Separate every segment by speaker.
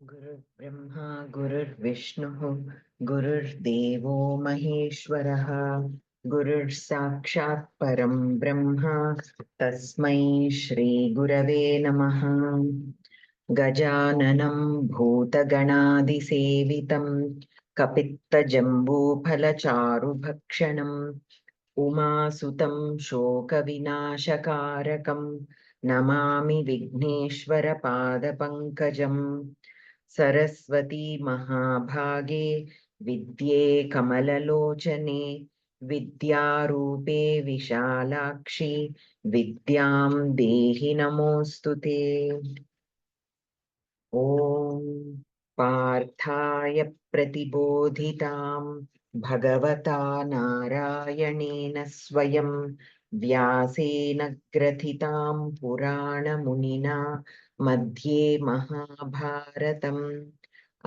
Speaker 1: गुरुर्ब्रह्मा गुरुर्विष्णुः गुरुर्देवो महेश्वरः गुरुर्साक्षात् परं ब्रह्म तस्मै श्रीगुरवे नमः। गजाननं भूतगणादिसेवितं कपित्तजम्बूफलचारुभक्षणम् उमासुतं शोकविनाशकारकं नमामि विघ्नेश्वरपादपङ्कजम्। सरस्वती महाभागे विद्ये कमललोचने विद्यारूपे विशालाक्षि विद्यां देहि नमोऽस्तु ते। ॐ पार्थाय प्रतिबोधितां भगवता नारायणेन स्वयं व्यासेन ग्रथितां पुराणमुनिना मध्ये महाभारतम्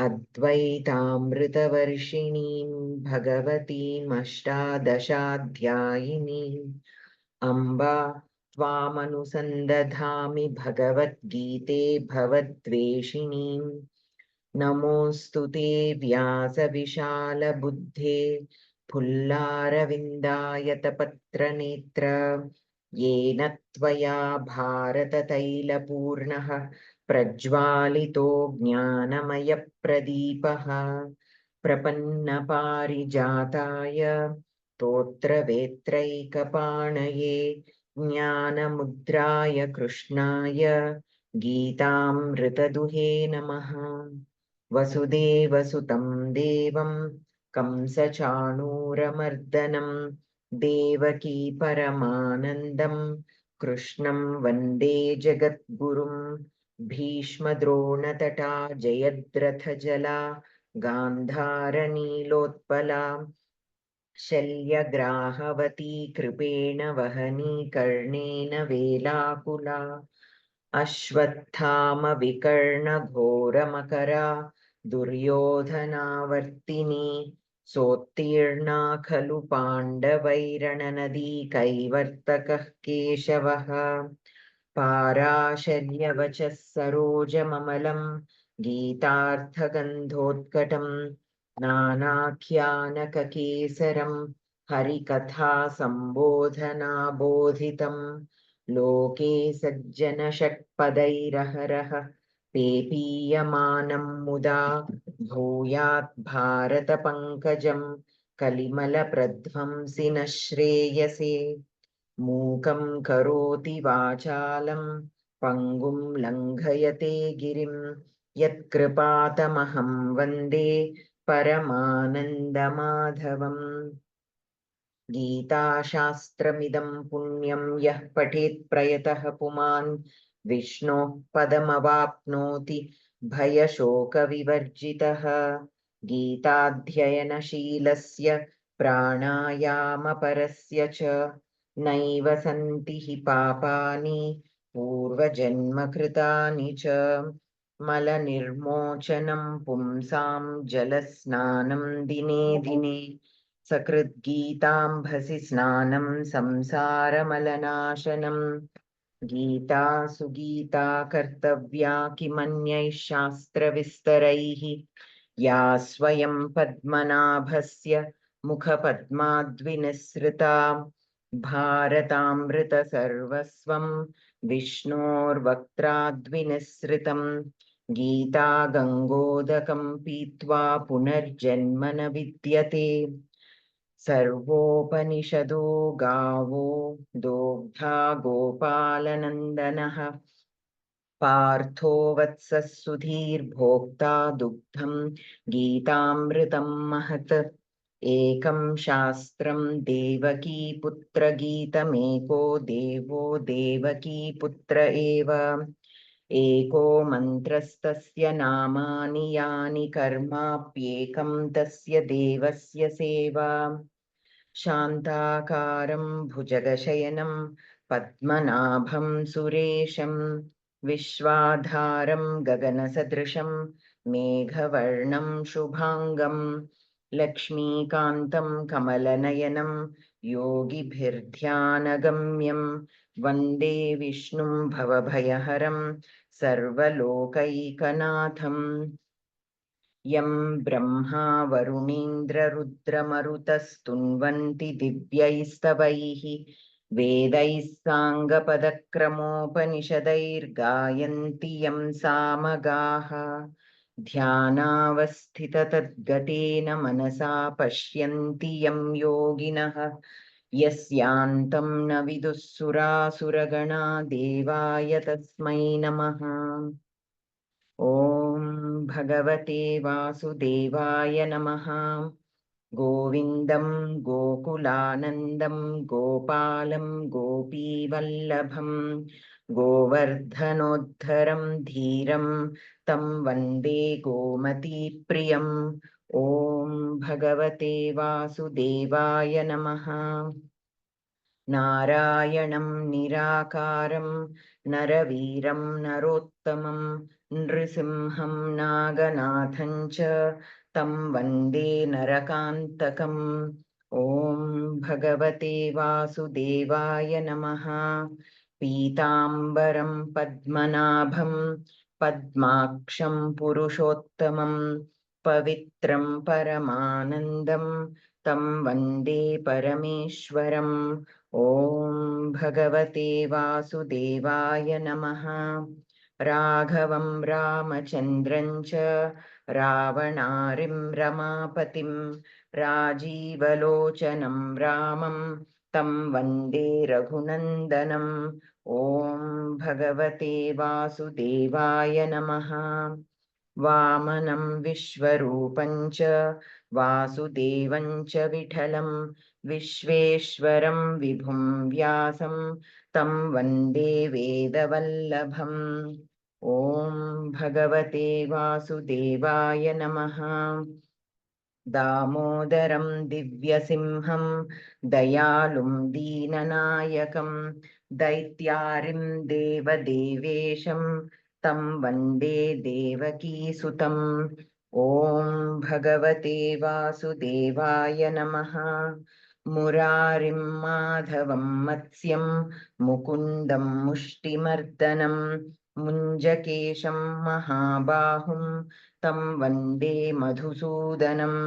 Speaker 1: अद्वैतामृतवर्षिणीं भगवतीम् अष्टादशाध्यायिनीम् अम्बा त्वामनुसन्दधामि भगवद्गीते भवद्वेषिणीम्। नमोऽस्तु ते व्यासविशालबुद्धे फुल्लारविन्दायतपत्रनेत्र येन त्वया भारततैलपूर्णः प्रज्वालितो ज्ञानमयप्रदीपः प्रपन्नपारिजाताय स्तोत्रवेत्रैकपाणये ज्ञानमुद्राय कृष्णाय गीतामृतदुहे नमः। वसुदेवसुतं देवं कंसचाणूरमर्दनं देवकी परमानन्दं कृष्णं वन्दे जगद्गुरुं भीष्मद्रोणतटा जयद्रथजला गान्धारनीलोत्पला शल्यग्राहवती कृपेण वहनी कर्णेन वेलाकुला अश्वत्थामविकर्णघोरमकरा दुर्योधनावर्तिनी सोत्तीर्णा खलु पाण्डवैरणनदी कैवर्तकः केशवः पाराशर्यवचः सरोजममलं गीतार्थगन्धोत्कटं नानाख्यानककेसरं हरिकथा सम्बोधनाबोधितं लोके सज्जनषट्पदैरहरः पेपीयमानं मुदा भूयात् भारतपङ्कजं कलिमलप्रध्वंसि नः श्रेयसे मूकं करोति वाचालं पङ्गुं लङ्घयते गिरिं यत्कृपातमहं वन्दे परमानन्दमाधवम्। गीताशास्त्रमिदं पुण्यं यः पठेत् प्रयतः पुमान् विष्णोः पदमवाप्नोति भयशोकविवर्जितः गीताध्ययनशीलस्य प्राणायामपरस्य च नैव सन्ति हि पापानि पूर्वजन्मकृतानि च मलनिर्मोचनं पुंसां जलस्नानं दिने दिने सकृद्गीताम्भसि स्नानं संसारमलनाशनं गीता सुगीता कर्तव्या किमन्यैः शास्त्रविस्तरैः या स्वयं पद्मनाभस्य मुखपद्माद्विनिसृता भारतामृतसर्वस्वं विष्णोर्वक्त्राद्विनिसृतं गीता गङ्गोदकं पीत्वा पुनर्जन्म न विद्यते सर्वोपनिषदो गावो दोग्धा गोपालनन्दनः पार्थो वत्सः सुधीर्भोक्ता दुग्धं गीतामृतं महत् एकं शास्त्रं देवकी पुत्रगीतमेको देवो देवकी पुत्र एव एको मन्त्रस्तस्य नामानि यानि कर्माप्येकं तस्य देवस्य सेवा शान्ताकारं भुजगशयनं पद्मनाभं सुरेशं विश्वाधारं गगनसदृशं मेघवर्णं शुभाङ्गं लक्ष्मीकान्तं कमलनयनं योगिभिर्ध्यानगम्यं वन्दे विष्णुं भवभयहरं सर्वलोकैकनाथं यं ब्रह्मा वरुणीन्द्ररुद्रमरुतस्तुन्वन्ति दिव्यैस्तवैः वेदैः साङ्गपदक्रमोपनिषदैर्गायन्ति यं सामगाः ध्यानावस्थिततद्गतेन मनसा पश्यन्ति यं योगिनः यस्यान्तं न विदुः सुरासुरगणा देवाय तस्मै नमः। ॐ भगवते वासुदेवाय नमः। गोविन्दं गोकुलानन्दं गोपालं गोपीवल्लभं गोवर्धनोद्धरं धीरं तं वन्दे गोमतीप्रियम्। ॐ भगवते वासुदेवाय नमः। नारायणं निराकारं नरवीरं नरोत्तमं नृसिंहं नागनाथं च तं वन्दे नरकान्तकम्। ॐ भगवते वासुदेवाय नमः। पीताम्बरं पद्मनाभं पद्माक्षं पुरुषोत्तमं पवित्रं परमानन्दं तं वन्दे परमेश्वरम्। ॐ भगवते वासुदेवाय नमः। राघवं रामचन्द्रं च रावणारिं रमापतिं राजीवलोचनं रामं तं वन्दे रघुनन्दनम्। ॐ भगवते वासुदेवाय नमः। वामनं विश्वरूपं च वासुदेवं च विठलं विश्वेश्वरं विभुं व्यासं तं वन्दे वेदवल्लभम्। ॐ भगवते वासुदेवाय नमः। दामोदरं दिव्यसिंहं दयालुं दीननायकं दैत्यारिं देवदेवेशं तं वन्दे देवकीसुतम्। ॐ भगवते वासुदेवाय नमः। मुरारिं माधवं मत्स्यं मुकुन्दं मुष्टिमर्दनं मुञ्जकेशं महाबाहुं तं वन्दे मधुसूदनम्।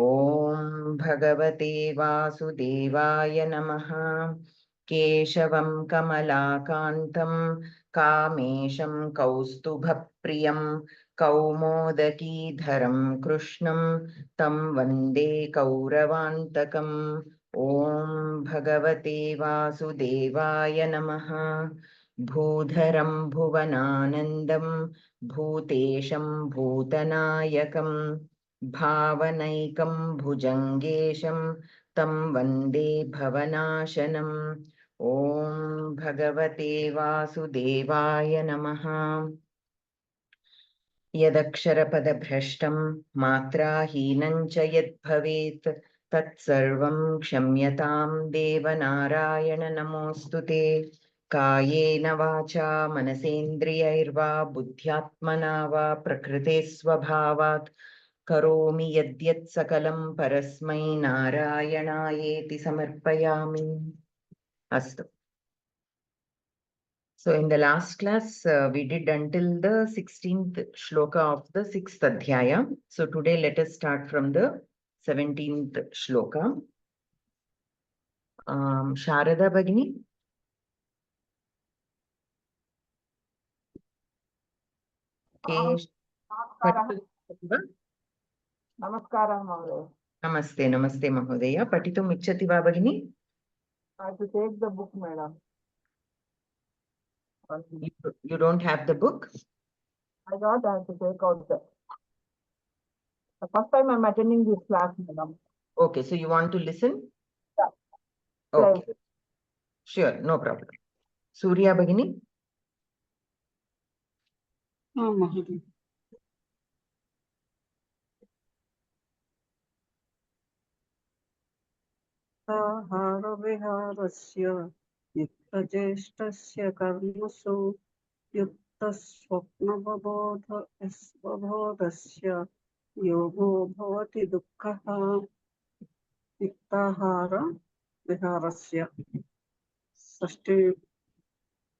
Speaker 1: ॐ भगवते वासुदेवाय नमः। केशवं कमलाकान्तं कामेशं कौस्तुभप्रियं कौमोदकीधरं कृष्णं तं वन्दे कौरवान्तकम्। ॐ भगवते वासुदेवाय नमः। भूधरं भुवनानन्दं भूतेशं भूतनायकं भावनैकं भुजङ्गेशं तं वन्दे भवनाशनम्। ॐ भगवते वासुदेवाय नमः। यदक्षरपदभ्रष्टं मात्राहीनं च यद्भवेत् तत्सर्वं क्षम्यतां देवनारायण नमोऽस्तु ते। कायेन वाचा मनसेन्द्रियैर्वा बुद्ध्यात्मना वा प्रकृते स्वभावात् करोमि यद्यत् सकलं परस्मै नारायणायेति समर्पयामि। अस्तु. So in the last class, we did until the 16th shloka of the 6th adhyaya. So today let us start from the 17th shloka. Sharada Bhagini.
Speaker 2: Namaskaram, Mahoday.
Speaker 1: Namaste, namaste, Mahodaya. Patitum ichchati va Bhagini?
Speaker 2: I have to take the book, madam.
Speaker 1: You don't have the book?
Speaker 2: I thought I have to take out the first time I'm attending this class, madam.
Speaker 1: Okay, so you want to listen?
Speaker 2: Yeah.
Speaker 1: Okay. Sure, no problem. Surya Bhagini?
Speaker 3: Mahoday. आहारविहारस्य युक्तचेष्टस्य कर्मसु युक्तस्वप्नप्रबोधस्य योगो भवति दुःखः युक्ताहार विहारस्य षष्ठी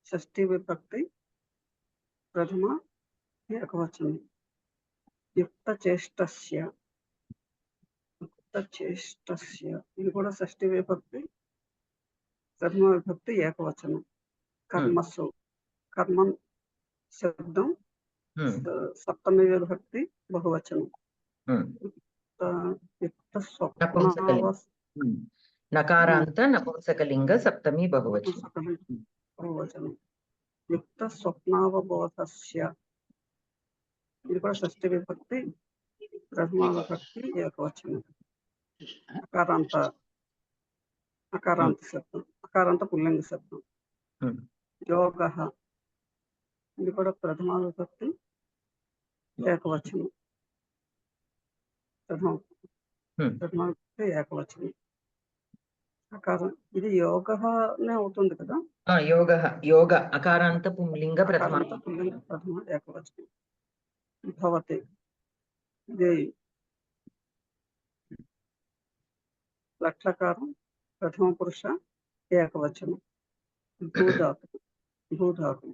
Speaker 3: షష్ఠీ విభక్తి ప్రథమ ఏకవచనం యుక్తచేష్టస్య ఇది కూడా షష్ఠీ విభక్తి ప్రథమ విభక్తి ఏకవచనం కర్మసు కర్మం శబ్దం సప్తమి విభక్తి బహువచనం యుక్త స్వప్నావ
Speaker 1: నకారాంత నపుంసకలింగ సప్తమి బహువచనం
Speaker 3: యుక్త స్వప్నావబోధస్య ఇది కూడా షష్ఠీ విభక్తి ప్రథమ విభక్తి ఏకవచనం అకారాంత శబ్దం అకారాంత పుల్లింగ శబ్దం యోగ ఇది కూడా ప్రథమ విభక్తి ఏకవచనం ప్రథమ విభక్తి ఏకవచనం అకారం ఇది యోగనే అవుతుంది కదా
Speaker 1: యోగ అకారాంత పుంలింగ ప్రథమ
Speaker 3: ఏకవచనం భవతి ఇది లట్లకారం ప్రథమ పురుష ఏకవచనం భూధాతు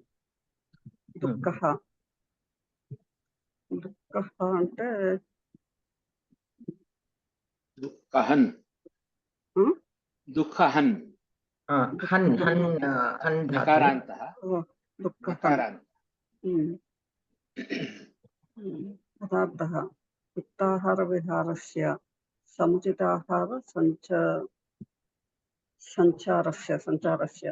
Speaker 3: దుఃఖ అంటే
Speaker 4: దుఃఖహన్ నకారాంతః
Speaker 3: పదార్థః యుక్తాహార విహారస్య సముచితాహార సంచారస్య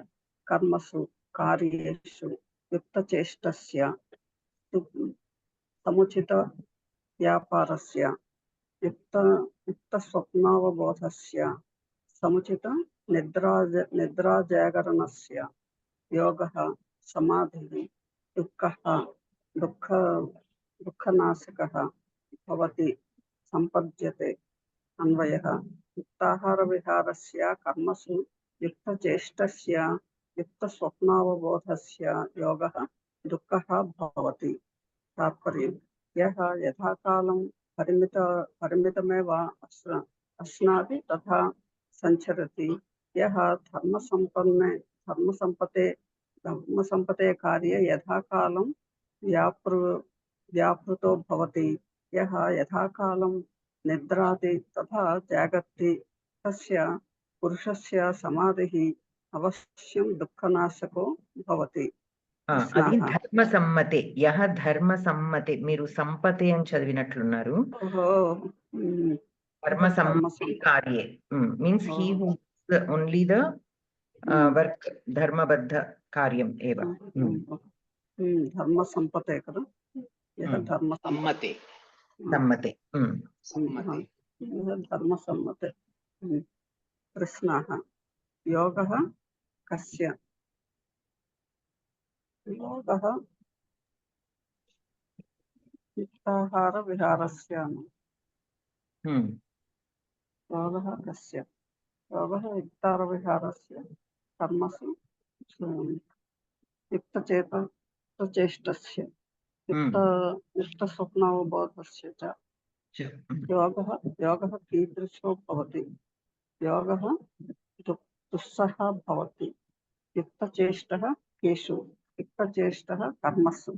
Speaker 3: కర్మసు కార్యేషు యుక్తచేష్టస్య సముచిత వ్యాపారస్య యుక్త స్వప్నావబోధస్య సముచిత నిద్రాజాగరణస్య యోగః సమాధిః దుఃఖనాశకః భవతి సంపద్యతే అన్వయః యుక్తాహార విహారస్య కర్మసు యుక్తచేష్టస్య యుక్త స్వప్నావబోధస్య యోగః దుఃఖః భవతి తాత్పర్యం యః యథాకాలం పరిమితమేవ అశ్నాతి తథా సంచరతి యః ధర్మసంపతే కార్యే యథాకాలం వ్యాపృతో భవతి యః యథాకాలం నిద్రాతి తథా జాగర్తి తస్య పురుషస్య సమాధిః అవశ్యం దుఃఖనాశకో భవతి.
Speaker 1: అది ధర్మసమ్మతే ధర్మసమ్మతే మీరు సంపతే అని చదివినట్లున్నారు. ధర్మసమ్మతే కార్యే means he who only the work ధర్మబద్ధ కార్యం ఏవ.
Speaker 3: ధర్మసంపతే కదా
Speaker 4: సమ్మతే
Speaker 3: ధర్మసమ్మతే. ప్రశ్నాః యోగః కస్య యోగః యుక్తాహార విహారస్య యోగః కస్య యోగః యుక్తాహార విహారస్య కర్మసు యుక్తచేష్టస్య యుక్త స్వప్నావబోధస్య చ యోగః కీదృశో భవతి యోగః దుస్సహ భవతి యుక్తచేష్టః కేషు యుక్తచేష్టః కర్మసు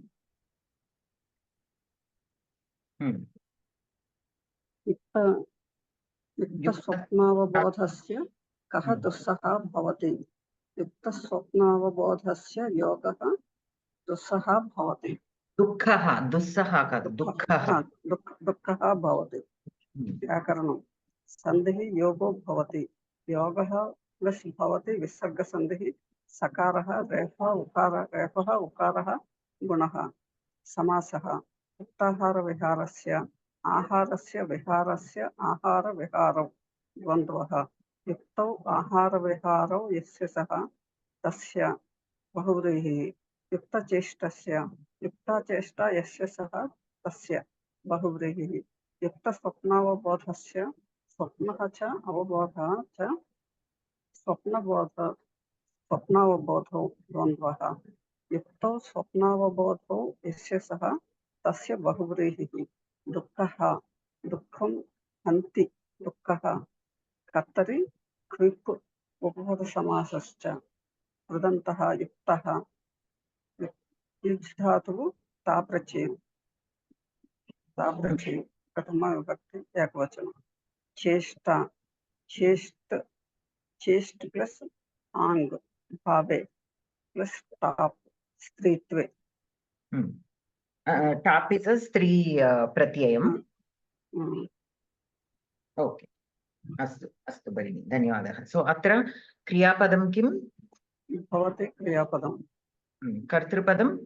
Speaker 3: యుక్తస్వప్నావబోధస్య కః దుస్సహ భవతి యుక్తస్వప్నావబోధస్య యోగః దుస్సహ భవతి.
Speaker 1: దుస్సహ కాదు
Speaker 3: దుఃఖః భవతి. వ్యాకరణం సంధిః యోగో భవతి యోగః ప్లస్ భవతి విసర్గ సంధిః సకారః రేఫः ఉకారः గుణః. సమాసః యుక్తాహార విహారస్య ఆహారస్య విహారస్య ఆహార విహారౌ ద్వంద్వః యుక్తౌ ఆహార విహారౌ యస్య సః తస్య బహువ్రీహిః యుక్తచేష్టస్య యుక్తచేష్టా యస్య సః తస్య బహువ్రీహిః యుక్త స్వప్నావబోధస్య స్వప్నః చ అవబోధః చ స్వప్నావబోధౌ ద్వంద్వః యుక్తౌ స్వప్నావబోధౌ యస్య సః తస్య బహువ్రీహిః దుఃఖం హంతి దుఃఖః కర్తరి క్విప్ ఉపపద సమాసశ్చ కృదంతః యుక్తః युज् धातुः ताप्रत्ययम् प्रथमा विभक्ति एकवचनं चेष्टा चेष्ट प्लस आंग भावे प्लस ताप स्त्रीत्वे
Speaker 1: टाप् इस् अ स्त्री प्रत्ययम् ओके अस्तु अस्तु भगिनि धन्यवादः सो अत्र क्रियापदं किं
Speaker 3: भवति क्रियापदं
Speaker 1: कर्तृपदं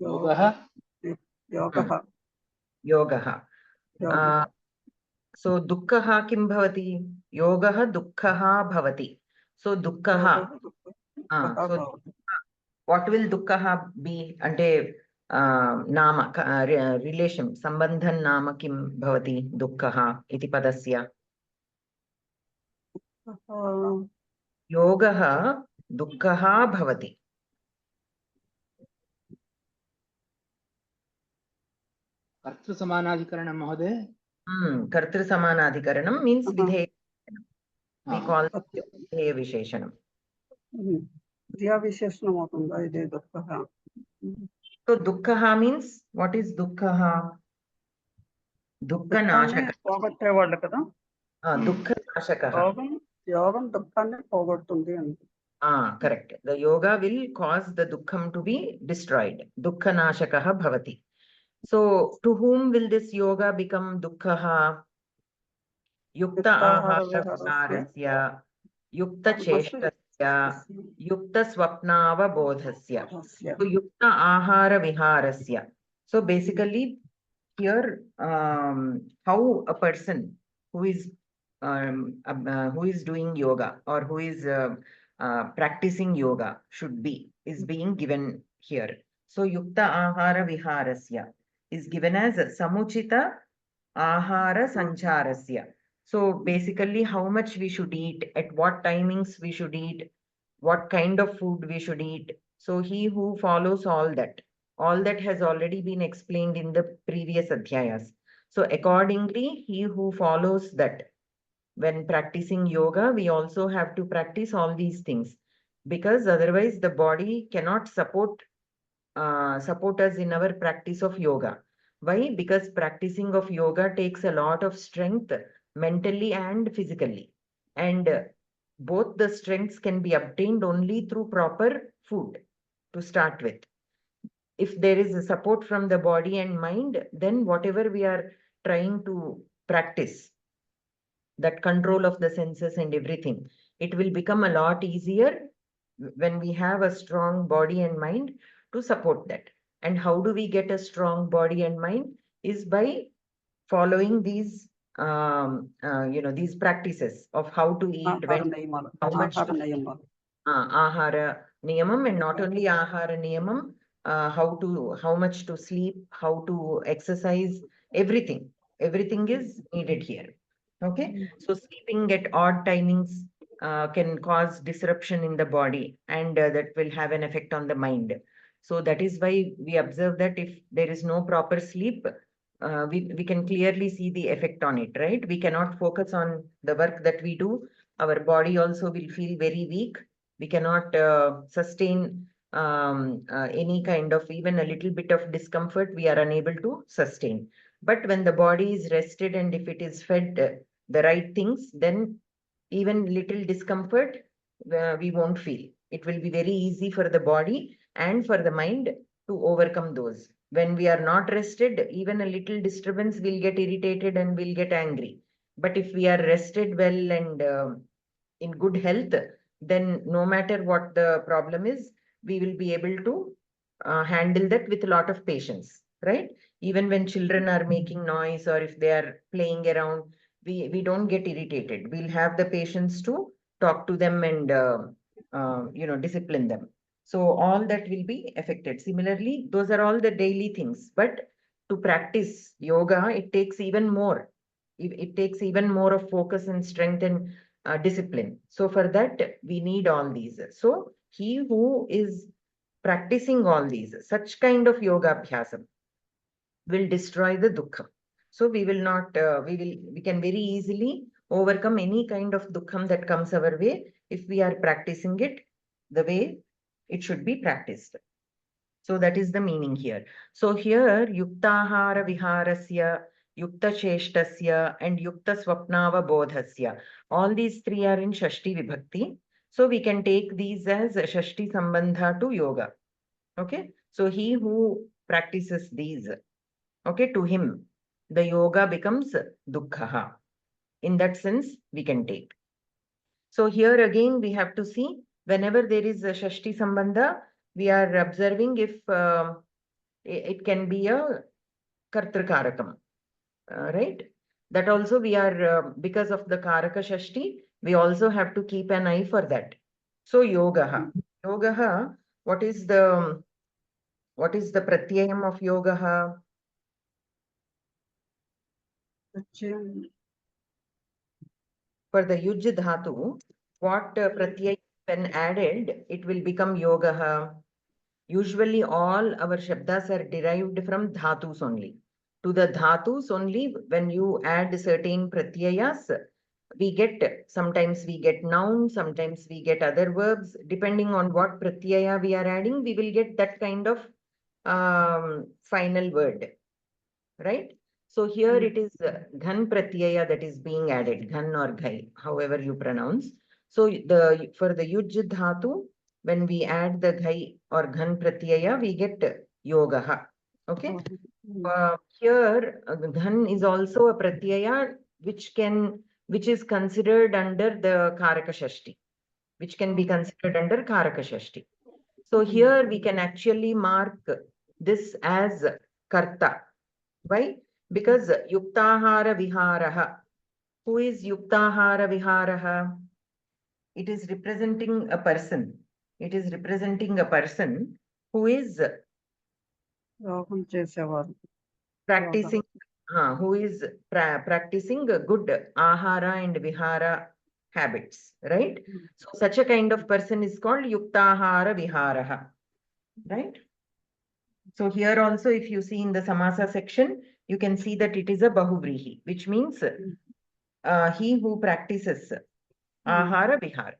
Speaker 4: योगः
Speaker 3: योगः
Speaker 1: योगः सो दुःखः किं भवति योगः दुःखः भवति सो दुःखः what will dukkha be ante nama relation sambandhan nama kim bhavati dukkha iti padasya yogah dukkha bhavati
Speaker 4: कर्तृसमानाधिकरणं महोदय
Speaker 1: कर्तृसमानाधिकरणं means vidheya we call vidheya visheshanam
Speaker 3: क्रिया विशेषणम् అవుతుందా ఇది దుఃఖః
Speaker 1: so dukkha means what is dukkha dukkha nashaka
Speaker 3: పోగొట్టేవాళ్ళు కదా
Speaker 1: dukkha nashaka
Speaker 3: యోగం దుఃఖాన్ని పోగొడుతుంది అని
Speaker 1: correct the yoga will cause the dukkham to be destroyed dukkha nashakah bhavati so to whom will this yoga become dukkha yukta ahara viharasya yukta cheshtasya yukta swapnava bodhasya so yukta ahara viharasya so basically here how a person who is doing yoga or who is practicing yoga should be is being given here so yukta ahara viharasya is given as samuchita ahara sancharasya so basically how much we should eat at what timings we should eat what kind of food we should eat so he who follows all that has already been explained in the previous adhyayas so accordingly he who follows that when practicing yoga we also have to practice all these things because otherwise the body cannot support us in our practice of yoga why because practicing of yoga takes a lot of strength mentally and physically and both the strengths can be obtained only through proper food to start with if there is a support from the body and mind then whatever we are trying to practice that control of the senses and everything it will become a lot easier when we have a strong body and mind to support that and how do we get a strong body and mind is by following these these practices of how to eat when how much to ahara niyamam and not only ahara niyamam how much to sleep how to exercise everything is needed here okay so sleeping at odd timings can cause disruption in the body and that will have an effect on the mind so that is why we observe that if there is no proper sleep we can clearly see the effect on it right we cannot focus on the work that we do our body also will feel very weak we cannot sustain any kind of even a little bit of discomfort we are unable to sustain but when the body is rested and if it is fed the right things then even little discomfort we won't feel it will be very easy for the body and for the mind to overcome those when we are not rested even a little disturbance will get irritated and will get angry but if we are rested well and in good health then no matter what the problem is we will be able to handle that with a lot of patience right even when children are making noise or if they are playing around we don't get irritated we'll have the patience to talk to them and discipline them so all that will be affected similarly those are all the daily things but to practice yoga it takes even more it takes even more of focus and strength and discipline so for that we need all these so he who is practicing all these such kind of yoga abhyasam will destroy the dukkha so we will not we can very easily overcome any kind of dukkham that comes our way if we are practicing it the way it should be practiced. So that is the meaning here. So here yuktahara viharasya, yukta cheshtasya and yukta swapnava bodhasya. All these three are in Shashti Vibhakti. So we can take these as Shashti Sambandha to yoga. Okay. So he who practices these, okay, to him, the yoga becomes dukkha. In that sense, we can take. So here again, we have to see whenever there is a Shashti Sambandha, we are observing if it can be a Kartrakarakam, right? That also we are, because of the Karaka Shashti, we also have to keep an eye for that. So Yogaha. Yogaha, what is the Pratyayam of Yogaha? For the Yuj Dhatu, what Pratyayam when added, it will become Yogaha. Usually all our Shabdas are derived from Dhatus only. To the Dhatus only, when you add certain Pratyayas, sometimes we get noun, sometimes we get other verbs. Depending on what Pratyaya we are adding, we will get that kind of final word, right? So here it is Ghan Pratyaya that is being added, Ghan or Ghai, however you pronounce. So for the Yuj Dhatu, when we add the Ghai or Ghan Pratyaya, we get Yogaha. Okay. Here, Ghan is also a Pratyaya which is considered under the Karaka Shashti, which can be considered under Karaka Shashti. So here we can actually mark this as Karta. Why? Because Yuktahara Viharaha. Who is Yuktahara Viharaha? It is representing a person. It is representing a person who is practicing, practicing good ahara and vihara habits, right? So such a kind of person is called Yuktahara Viharaha, right? So here also, if you see in the Samasa section, you can see that it is a Bahuvrihi, which means he who practices ahara vihara,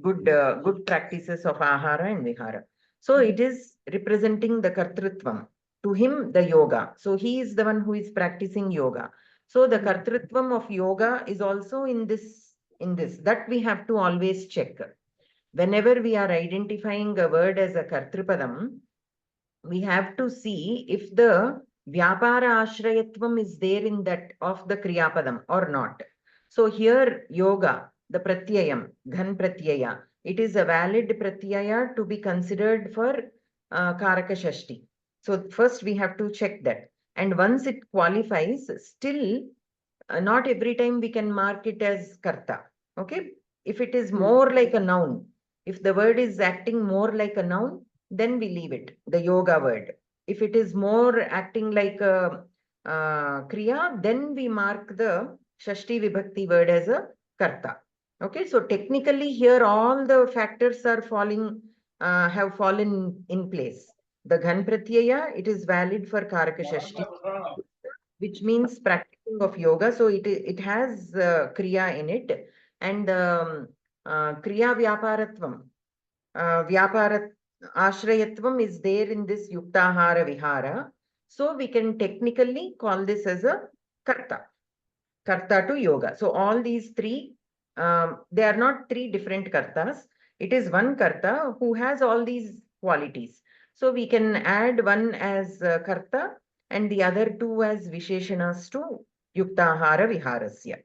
Speaker 1: good practices of ahara and vihara. So it is representing the kartrutvam. To him, the yoga. So he is the one who is practicing yoga. So the kartrutvam of yoga is also in this. That we have to always check. Whenever we are identifying a word as a kartrupadam, we have to see if the vyapara ashrayatvam is there in that of the kriyapadam or not. So here yoga, the pratyayam, ghan pratyaya, it is a valid pratyaya to be considered for karaka shashti. So first we have to check that. And once it qualifies, still not every time we can mark it as karta. Okay. If it is more like a noun, if the word is acting more like a noun, then we leave it, the yoga word. If it is more acting like a kriya, then we mark the Shashti Vibhakti word as a karta. Okay, so technically here all the factors are have fallen in place. The Ghan Pratyaya, it is valid for Karaka Shashti, which means practicing of yoga. So it has kriya in it, and kriya vyaparatvam, vyaparat ashrayatvam is there in this yuktahara vihara. So we can technically call this as a karta to yoga. So all these three, they are not three different kartas. It is one karta who has all these qualities. So we can add one as karta and the other two as visheshanas to yuktahara viharasya.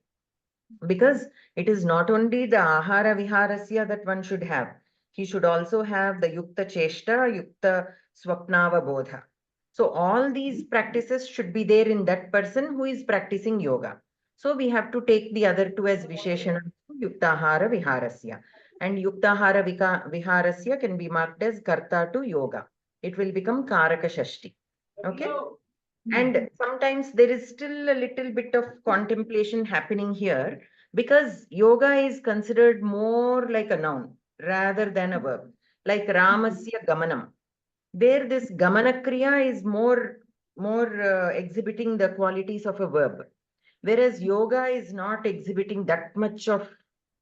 Speaker 1: Because it is not only the ahara viharasya that one should have. He should also have the yukta cheshta, yukta swapnava bodha. So all these practices should be there in that person who is practicing yoga. So we have to take the other two as visheshana, yuktahara viharasya. And yuktahara viharasya can be marked as karta to yoga. It will become karaka shashti. Okay. And sometimes there is still a little bit of contemplation happening here because yoga is considered more like a noun rather than a verb. Like Ramasya Gamanam. There, this Gamanakriya is more exhibiting the qualities of a verb. whereas yoga is not exhibiting that much of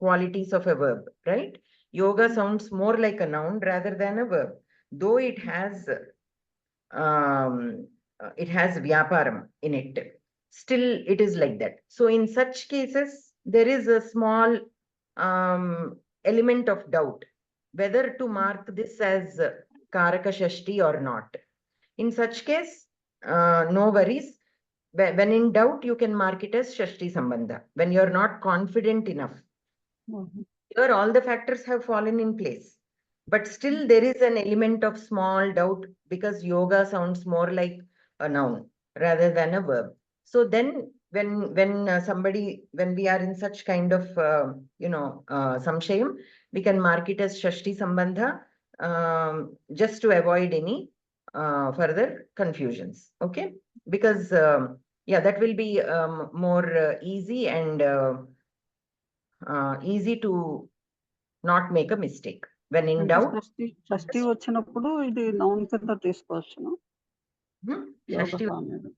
Speaker 1: qualities of a verb, right? Yoga sounds more like a noun rather than a verb, though it has vyaparam in it. Still, it is like that. So in such cases, there is a small element of doubt whether to mark this as Karaka Shashti or not. In such case, no worries. When in doubt, you can mark it as Shashti Sambandha. When you're not confident enough. Here, all the factors have fallen in place. But still, there is an element of small doubt because yoga sounds more like a noun rather than a verb. So then, when we are in such kind of samshayam, we can mark it as Shashti Sambandha just to avoid any further confusions. Okay, because that will be more easy and easy to not make a mistake. When in doubt,
Speaker 3: షష్ఠి వచ్చినప్పుడు ఇది noun కింద తీసుకోవచ్చును
Speaker 1: Shashti
Speaker 3: యోగ అనేది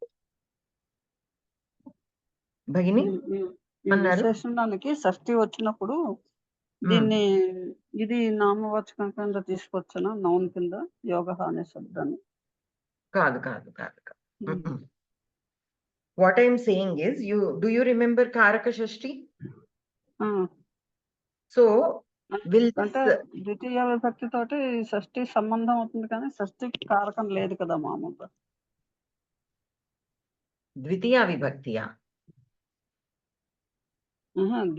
Speaker 1: Bhagini
Speaker 3: ఈ విశేషణానికి షష్ఠి వచ్చినప్పుడు దీన్ని ఇది నామవాచకం కింద తీసుకోవచ్చునా నౌన్ కింద యోగ అనే శబ్దాన్ని
Speaker 1: కాదు. What I am saying is, do you remember Karaka Shashti? So
Speaker 3: అంటే ద్వితీయ విభక్తి తోటి షష్ఠి సంబంధం అవుతుంది కానీ షష్ఠి కారకం లేదు కదా మామూలుగా
Speaker 1: ద్వితీయ విభక్తియా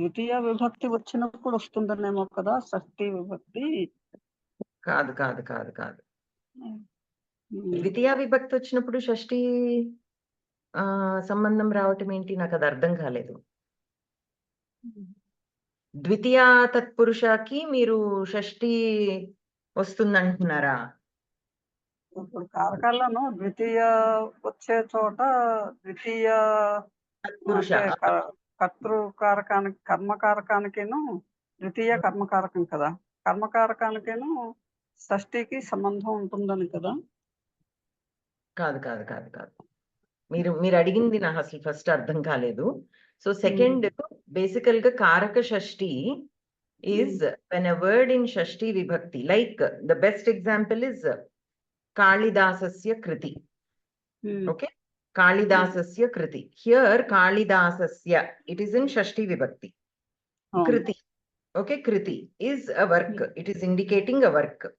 Speaker 3: ద్వితీయ విభక్తి వచ్చినప్పుడు వస్తుందనేమో కదా షష్ఠి విభక్తి
Speaker 1: కాదు ద్వితీయ విభక్తి వచ్చినప్పుడు షష్ఠి సంబంధం రావటం ఏంటి నాకు అది అర్థం కాలేదు ద్వితీయ తత్పురుషకి మీరు షష్ఠి వస్తుందంటున్నారా
Speaker 3: ఇప్పుడు కారకాలను ద్వితీయ వచ్చే చోట ద్వితీయ కర్తృకారకానికి కర్మకారకానికేను ద్వితీయ కర్మకారకం కదా కర్మకారకానికేను షష్ఠికి సంబంధం ఉంటుందని కదా
Speaker 1: కాదు మీరు అడిగింది నాకు అసలు ఫస్ట్ అర్థం కాలేదు సో సెకండ్ బేసికల్ గా కారక షష్ఠి is when a word in shashti vibhakti, like the best example is Kalidasasya Kriti. Okay, Kalidasasya Kriti. Here Kalidasasya, it is in shashti vibhakti. Kriti. Okay, Kriti is a work. It is indicating a work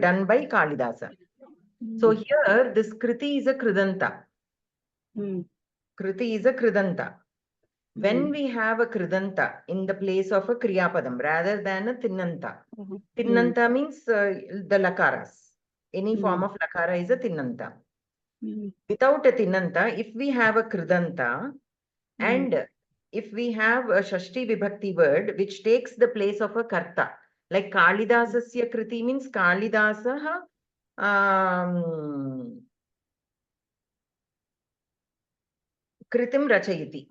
Speaker 1: done by Kalidasa. So here this Kriti is a Kridanta. Kriti is a Kridanta. When we have a Kridanta in the place of a Kriyapadam rather than a Tinnanta. Tinnanta means the Lakaras. Any form of Lakara is a Tinnanta. Without a Tinnanta, if we have a Kridanta and if we have a Shashti Vibhakti word which takes the place of a Karta, like Kalidasasya Kriti means Kalidasaha Kritim Rachayiti.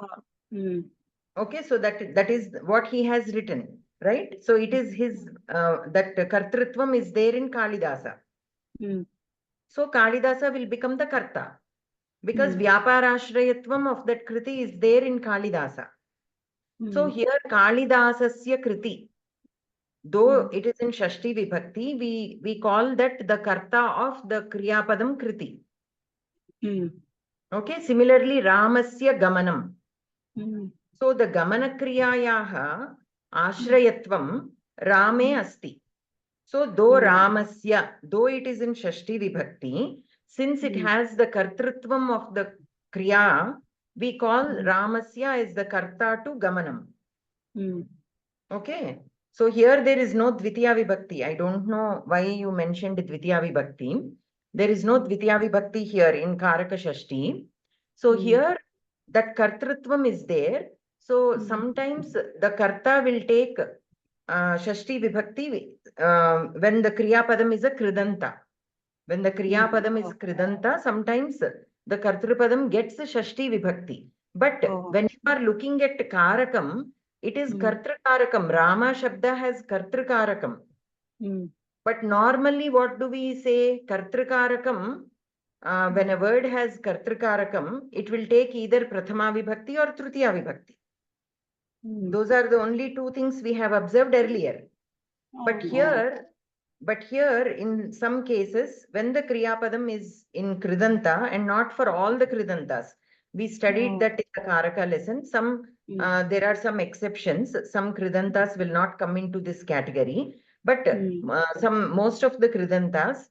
Speaker 1: Okay, so that is what he has written, right? So it is his that kartrutvam is there in Kalidasa. So Kalidasa will become the karta because vyaparashrayatvam of that kriti is there in Kalidasa. So here Kalidasasya kriti, though it is in shashti vibhakti, we call that the karta of the kriyapadam kriti. Okay, similarly Ramasya gamanam. So the gamana kriyayaha ashrayatvam rame asti. So though Ramasya, though it is in shashti vibhakti, since it has the kartrutvam of the kriya, we call Ramasya as the karta to gamanam. Okay, so here there is no dvitiya vibhakti. I don't know why you mentioned dvitiya vibhakti. There is no dvitiya vibhakti here in Karaka Shashti. So here that kartrutvam is there. So sometimes the karta will take Shashti Vibhakti when the Kriya Padam is a Kridanta. When the Kriya Padam is Kridanta, sometimes the Kartrupadam gets a Shashti Vibhakti. But when you are looking at Karakam, it is Kartrakarakam. Rama Shabda has Kartrakarakam. But normally what do we say? Kartrakarakam when a word has kartrikarakam, it will take either prathama vibhakti or tritiya vibhakti. Those are the only two things we have observed earlier. But here, in some cases, when the kriyapadam is in kridanta and not for all the kridantas, we studied that in the karaka lesson. There are some exceptions. Some kridantas will not come into this category, but most of the kridantas,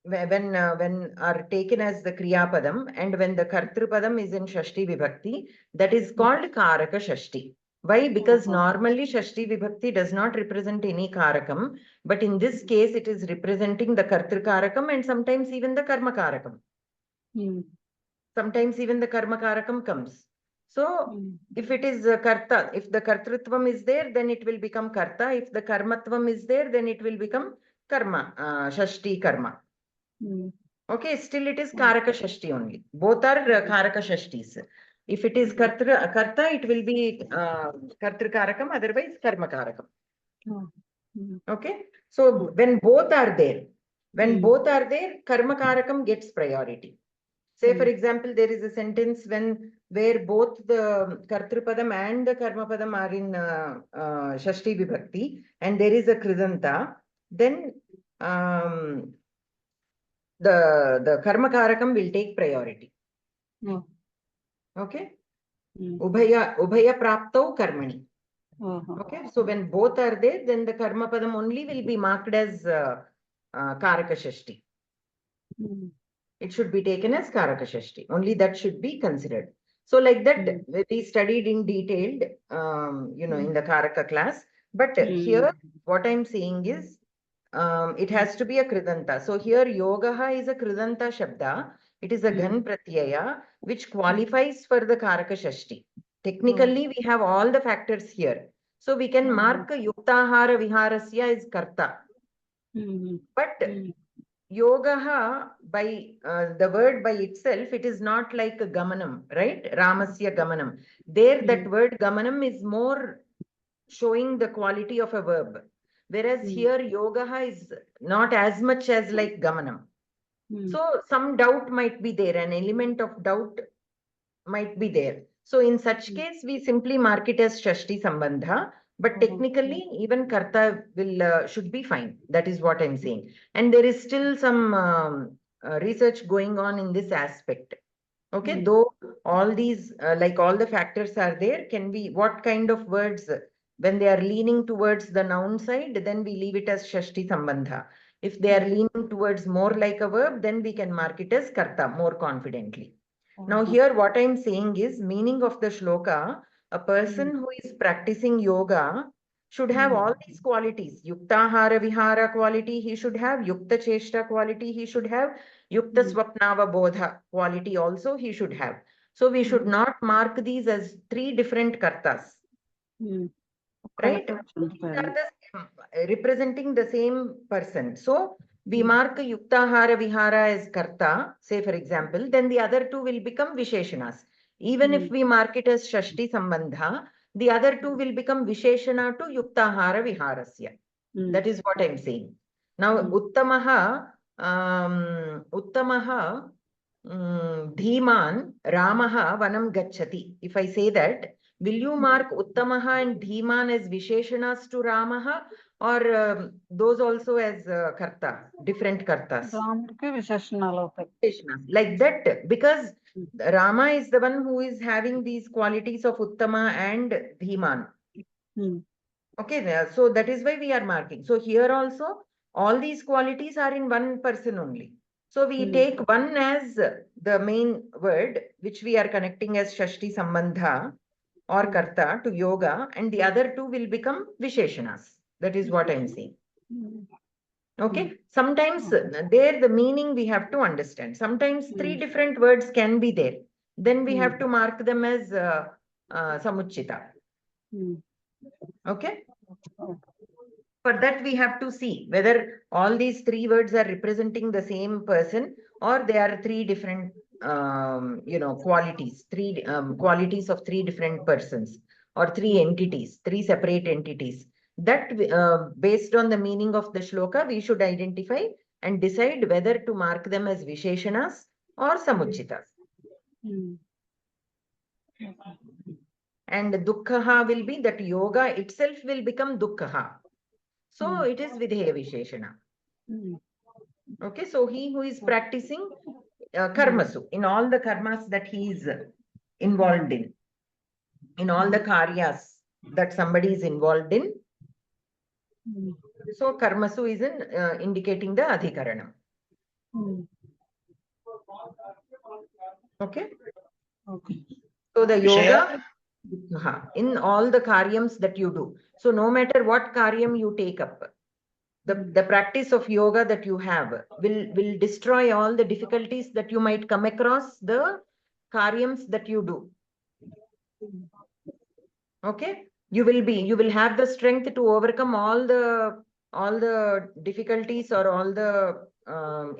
Speaker 1: when are taken as the kriyapadam, and when the kartrupadam is in shashti vibhakti, that is called karaka shashti. Why? Because normally shashti vibhakti does not represent any karakam, but in this case it is representing the kartrikarakam and sometimes even the karma karakam. Sometimes even the karma karakam comes. So if it is karta, if the kartrutvam is there, then it will become karta. If the karmatvam is there, then it will become karma, shashti karma. Okay, still it is karaka shashti only. Both are karaka shashtis. If it is karta, it will be kartrikarakam, otherwise karma karakam. Okay, so when both are there, karma karakam gets priority. Say, for example, there is a sentence where both the kartrupadam and the karmapadam are in shashti vibhakti, and there is a kridanta, then the karma karakam will take priority. Okay. Ubhaya praptau karmani. Okay, so when both are there, then the karma padam only will be marked as karaka shashti. It should be taken as karaka shashti. Only that should be considered. So like that, we studied in detailed, in the karaka class. But here, what I'm saying is, it has to be a kridanta. So here, yogaha is a kridanta shabda. It is a ghan pratyaya, which qualifies for the karaka shashti. Technically, we have all the factors here. So we can mark yuktahara viharasya is karta. But yogaha, by the word by itself, it is not like a gamanam, right? Ramasya gamanam. There, that word gamanam is more showing the quality of a verb. Whereas here, yogaha is not as much as like gamanam. So some doubt might be there, an element of doubt might be there. So in such case, we simply mark it as shashti sambandha, but technically even karta should be fine. That is what I'm saying. And there is still some research going on in this aspect. Okay, though all these, like all the factors are there, what kind of words, when they are leaning towards the noun side, then we leave it as shashti sambandha. If they are leaning towards more like a verb, then we can mark it as karta more confidently. Now here what I'm saying is, meaning of the shloka, a person who is practicing yoga should have all these qualities. Yuktahara vihara quality he should have, yukta cheshta quality he should have, yukta swapnava bodha quality also he should have. So we should not mark these as three different kartas. Right? These are representing the same person. So we mark yuktahara vihara as karta, say for example, then the other two will become visheshanas. Even if we mark it as shashti sambandha, the other two will become visheshana to yuktahara viharasya. That is what I'm saying. Now, uttamaha dhiman ramaha vanam gacchati. If I say that, will you mark uttamaha and dhiman as visheshanas to ramaha, or those also as karta, different kartas? Like that, because Rama is the one who is having these qualities of uttama and dhiman. Okay, so that is why we are marking. So here also, all these qualities are in one person only. So we take one as the main word, which we are connecting as shashti sambandha or karta to yoga, and the other two will become visheshanas. That is what I'm saying. Okay, sometimes there the meaning we have to understand. Sometimes three different words can be there. Then we have to mark them as samuchita. Okay. For that, we have to see whether all these three words are representing the same person or they are three different, qualities, qualities of three different persons or three entities, three separate entities. That based on the meaning of the shloka, we should identify and decide whether to mark them as Visheshanas or Samuchitas. And Dukkhaha will be that yoga itself will become Dukkhaha. So it is Videha Visheshana. Okay, so he who is practicing karmasu, in all the karmas that he is involved in all the karyas that somebody is involved in. So karmasu is indicating the adhikaranam. Okay.
Speaker 3: Okay.
Speaker 1: So the yoga
Speaker 4: Vishaya?
Speaker 1: in all the karyams that you do. So no matter what karyam you take up, the practice of yoga that you have will destroy all the difficulties that you might come across the karyams that you do. Okay, you will have the strength to overcome all the difficulties or all the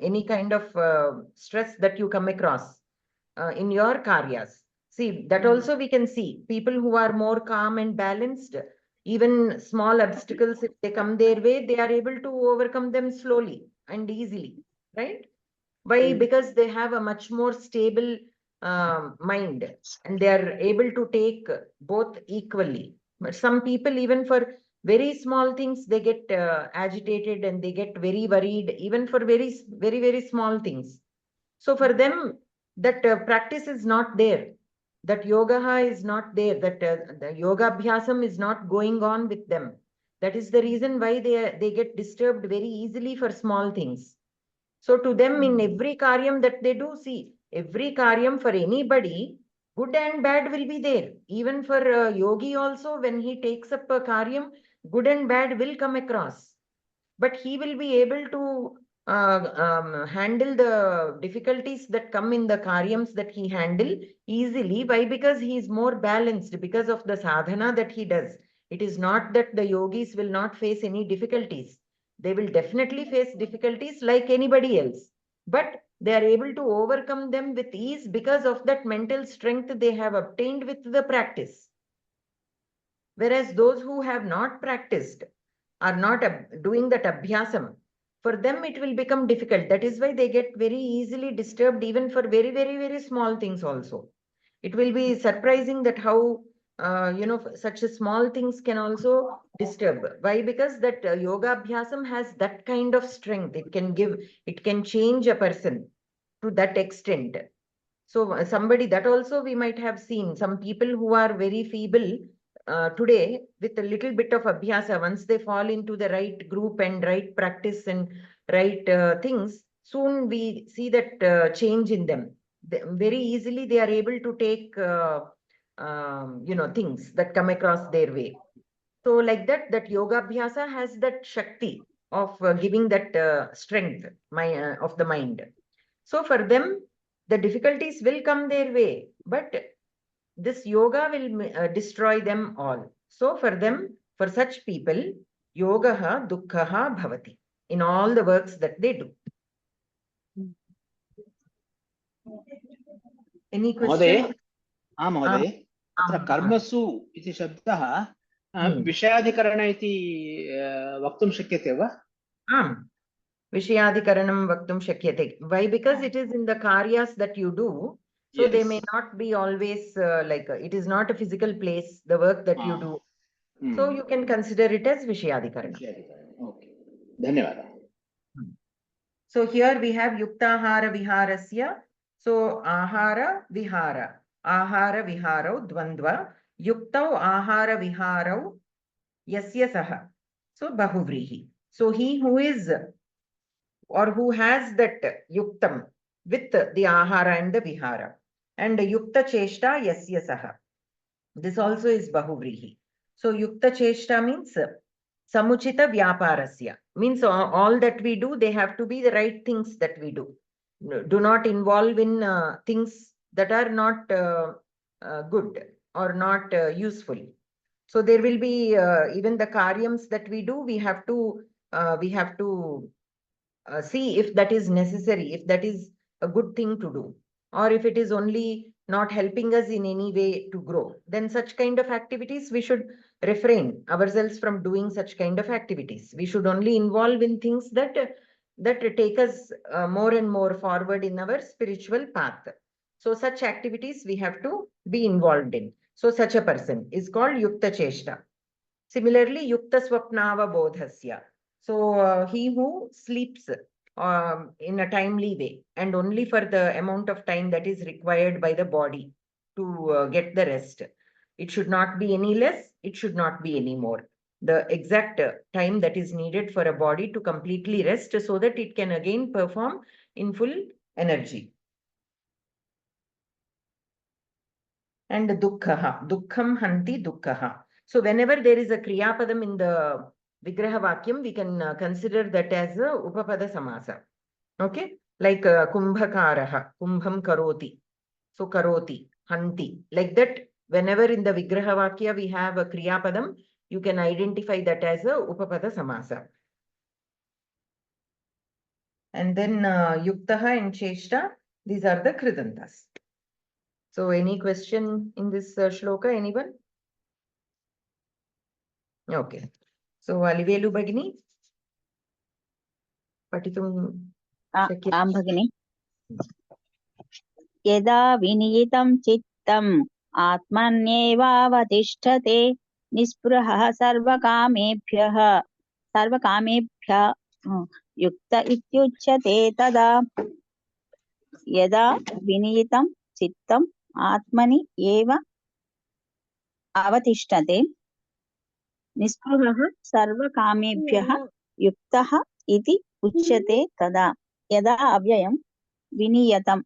Speaker 1: any kind of stress that you come across in your karyas. See, that also we can see people who are more calm and balanced, even small obstacles, if they come their way, they are able to overcome them slowly and easily, right? Why? Because they have a much more stable mind and they are able to take both equally. But some people, even for very small things, they get agitated and they get very worried, even for very small things. So for them, that practice is not there. That yoga is not there. That the yoga abhyasam is not going on with them. That is the reason why they get disturbed very easily for small things. So to them, in every karyam that they do, see, every karyam for anybody, good and bad will be there. Even for yogi also, when he takes up a karyam, good and bad will come across. But he will be able to handle the difficulties that come in the karyams that he handle easily. Why? Because he is more balanced because of the sadhana that he does. It is not that the yogis will not face any difficulties. They will definitely face difficulties like anybody else. But they are able to overcome them with ease because of that mental strength they have obtained with the practice. Whereas those who have not practiced, are not doing that abhyasam, for them it will become difficult. That is why they get very easily disturbed even for very small things also. It will be surprising that how such small things can also disturb. Why? Because that yoga abhyasam has that kind of strength. It can change a person to that extent. So somebody that also we might have seen, some people who are very feeble today, with a little bit of abhyasa, once they fall into the right group and right practice and right things, soon we see that change in them. Very easily they are able to take things that come across their way. So like that yoga abhyasa has that shakti of giving that strength of the mind. So for them, the difficulties will come their way, but this yoga will destroy them all. So for them, for such people, yogaha dukkhaha bhavati in all the works that they do. Any
Speaker 4: महोदय,
Speaker 1: question?
Speaker 4: महोदय, अत्र कर्मसु इति शब्दः विषयाधिकरण इति वक्तुं शक्यते वा?
Speaker 1: आम्, Vishayadhikaranam vaktum shakyate. Why? Because it is in the karyas that you do. So they may not be always it is not a physical place, the work that you do. So you can consider it as Vishayadhikaranam.
Speaker 4: Okay. Dhanyavada.
Speaker 1: So here we have Yuktahara Viharasya. So Ahara Vihara. Ahara Viharau Dvandva. Yuktau Ahara Viharau Yasya Saha. So Bahuvrihi. So he who is or who has that yuktam with the ahara and the vihara. And yukta cheshta yasya saha. This also is bahuvrihi. So yukta cheshta means samuchita vyaparasya. Means all that we do, they have to be the right things that we do. Do not involve in things that are not good or not useful. So there will be even the karyams that we do, we have to see if that is necessary, if that is a good thing to do, or if it is only not helping us in any way to grow, then such kind of activities we should refrain ourselves from doing such kind of activities. We should only involve in things that that take us more and more forward in our spiritual path. So such activities we have to be involved in. So such a person is called Yukta Cheshta. Similarly, Yukta Swapnava Bodhasya. So he who sleeps in a timely way and only for the amount of time that is required by the body to get the rest. It should not be any less, it should not be any more. The exact time that is needed for a body to completely rest so that it can again perform in full energy. And dukkha, dukkham hanti dukkha. So whenever there is a kriya padam in the vigraha vakyam, we can consider that as a upapada samasa. Okay, like kumbhakaraha, kumbham karoti. So karoti, hanti, like that. Whenever in the vigraha vakya we have a kriya padam, you can identify that as a upapada samasa. And then yuktaha and cheshta, these are the kridantas. So any question in this shloka, anyone? Okay. So Alivelu Bhagini, patitum shakyate.
Speaker 5: आं भगिनि यदा विनियतं चित्तम् आत्मन्येवावतिष्ठते निःस्पृहः सर्वकामेभ्यः युक्त इत्युच्यते तदा यदा विनियतं चित्तम् आत्मनि एव अवतिष्ठते निःस्पृहः सर्वकामेभ्यः युक्तः इति उच्यते तदा यदा अव्ययं विनियतं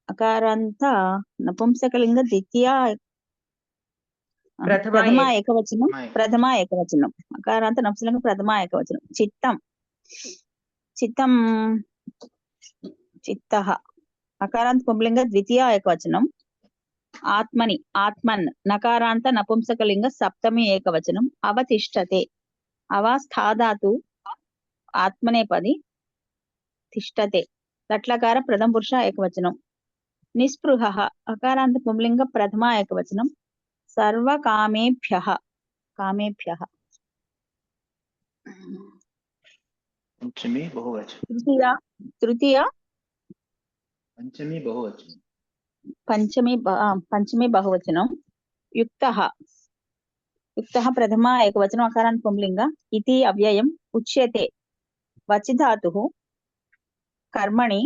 Speaker 5: अकारान्त नपुंसकलिंग द्वितीया प्रथमा एकवचनं अकारान्त नपुंसकलिंग प्रथमा एकवचनं चित्तः अकारान्त पुंलिंग द्वितीया एकवचनं आत्मन् नकारान्त नपुंसकलिंग सप्तमी एकवचनं अवतिष्ठते अवस्थाधातु आत्मनेपदी तिष्ठते लट्लकार प्रथम पुरुष एकवचनं निःस्पृहः अकारान्त पुंलिंग प्रथमा एकवचनं सर्वकामेभ्यः
Speaker 4: पंचमी बहुवचन
Speaker 5: तृतीया
Speaker 4: पंचमी
Speaker 5: बहुवचनं युक्तः प्रथमा एकवचनं अकारान्त पुंलिंग इति अव्ययम् उच्यते वचिधातुः कर्मणि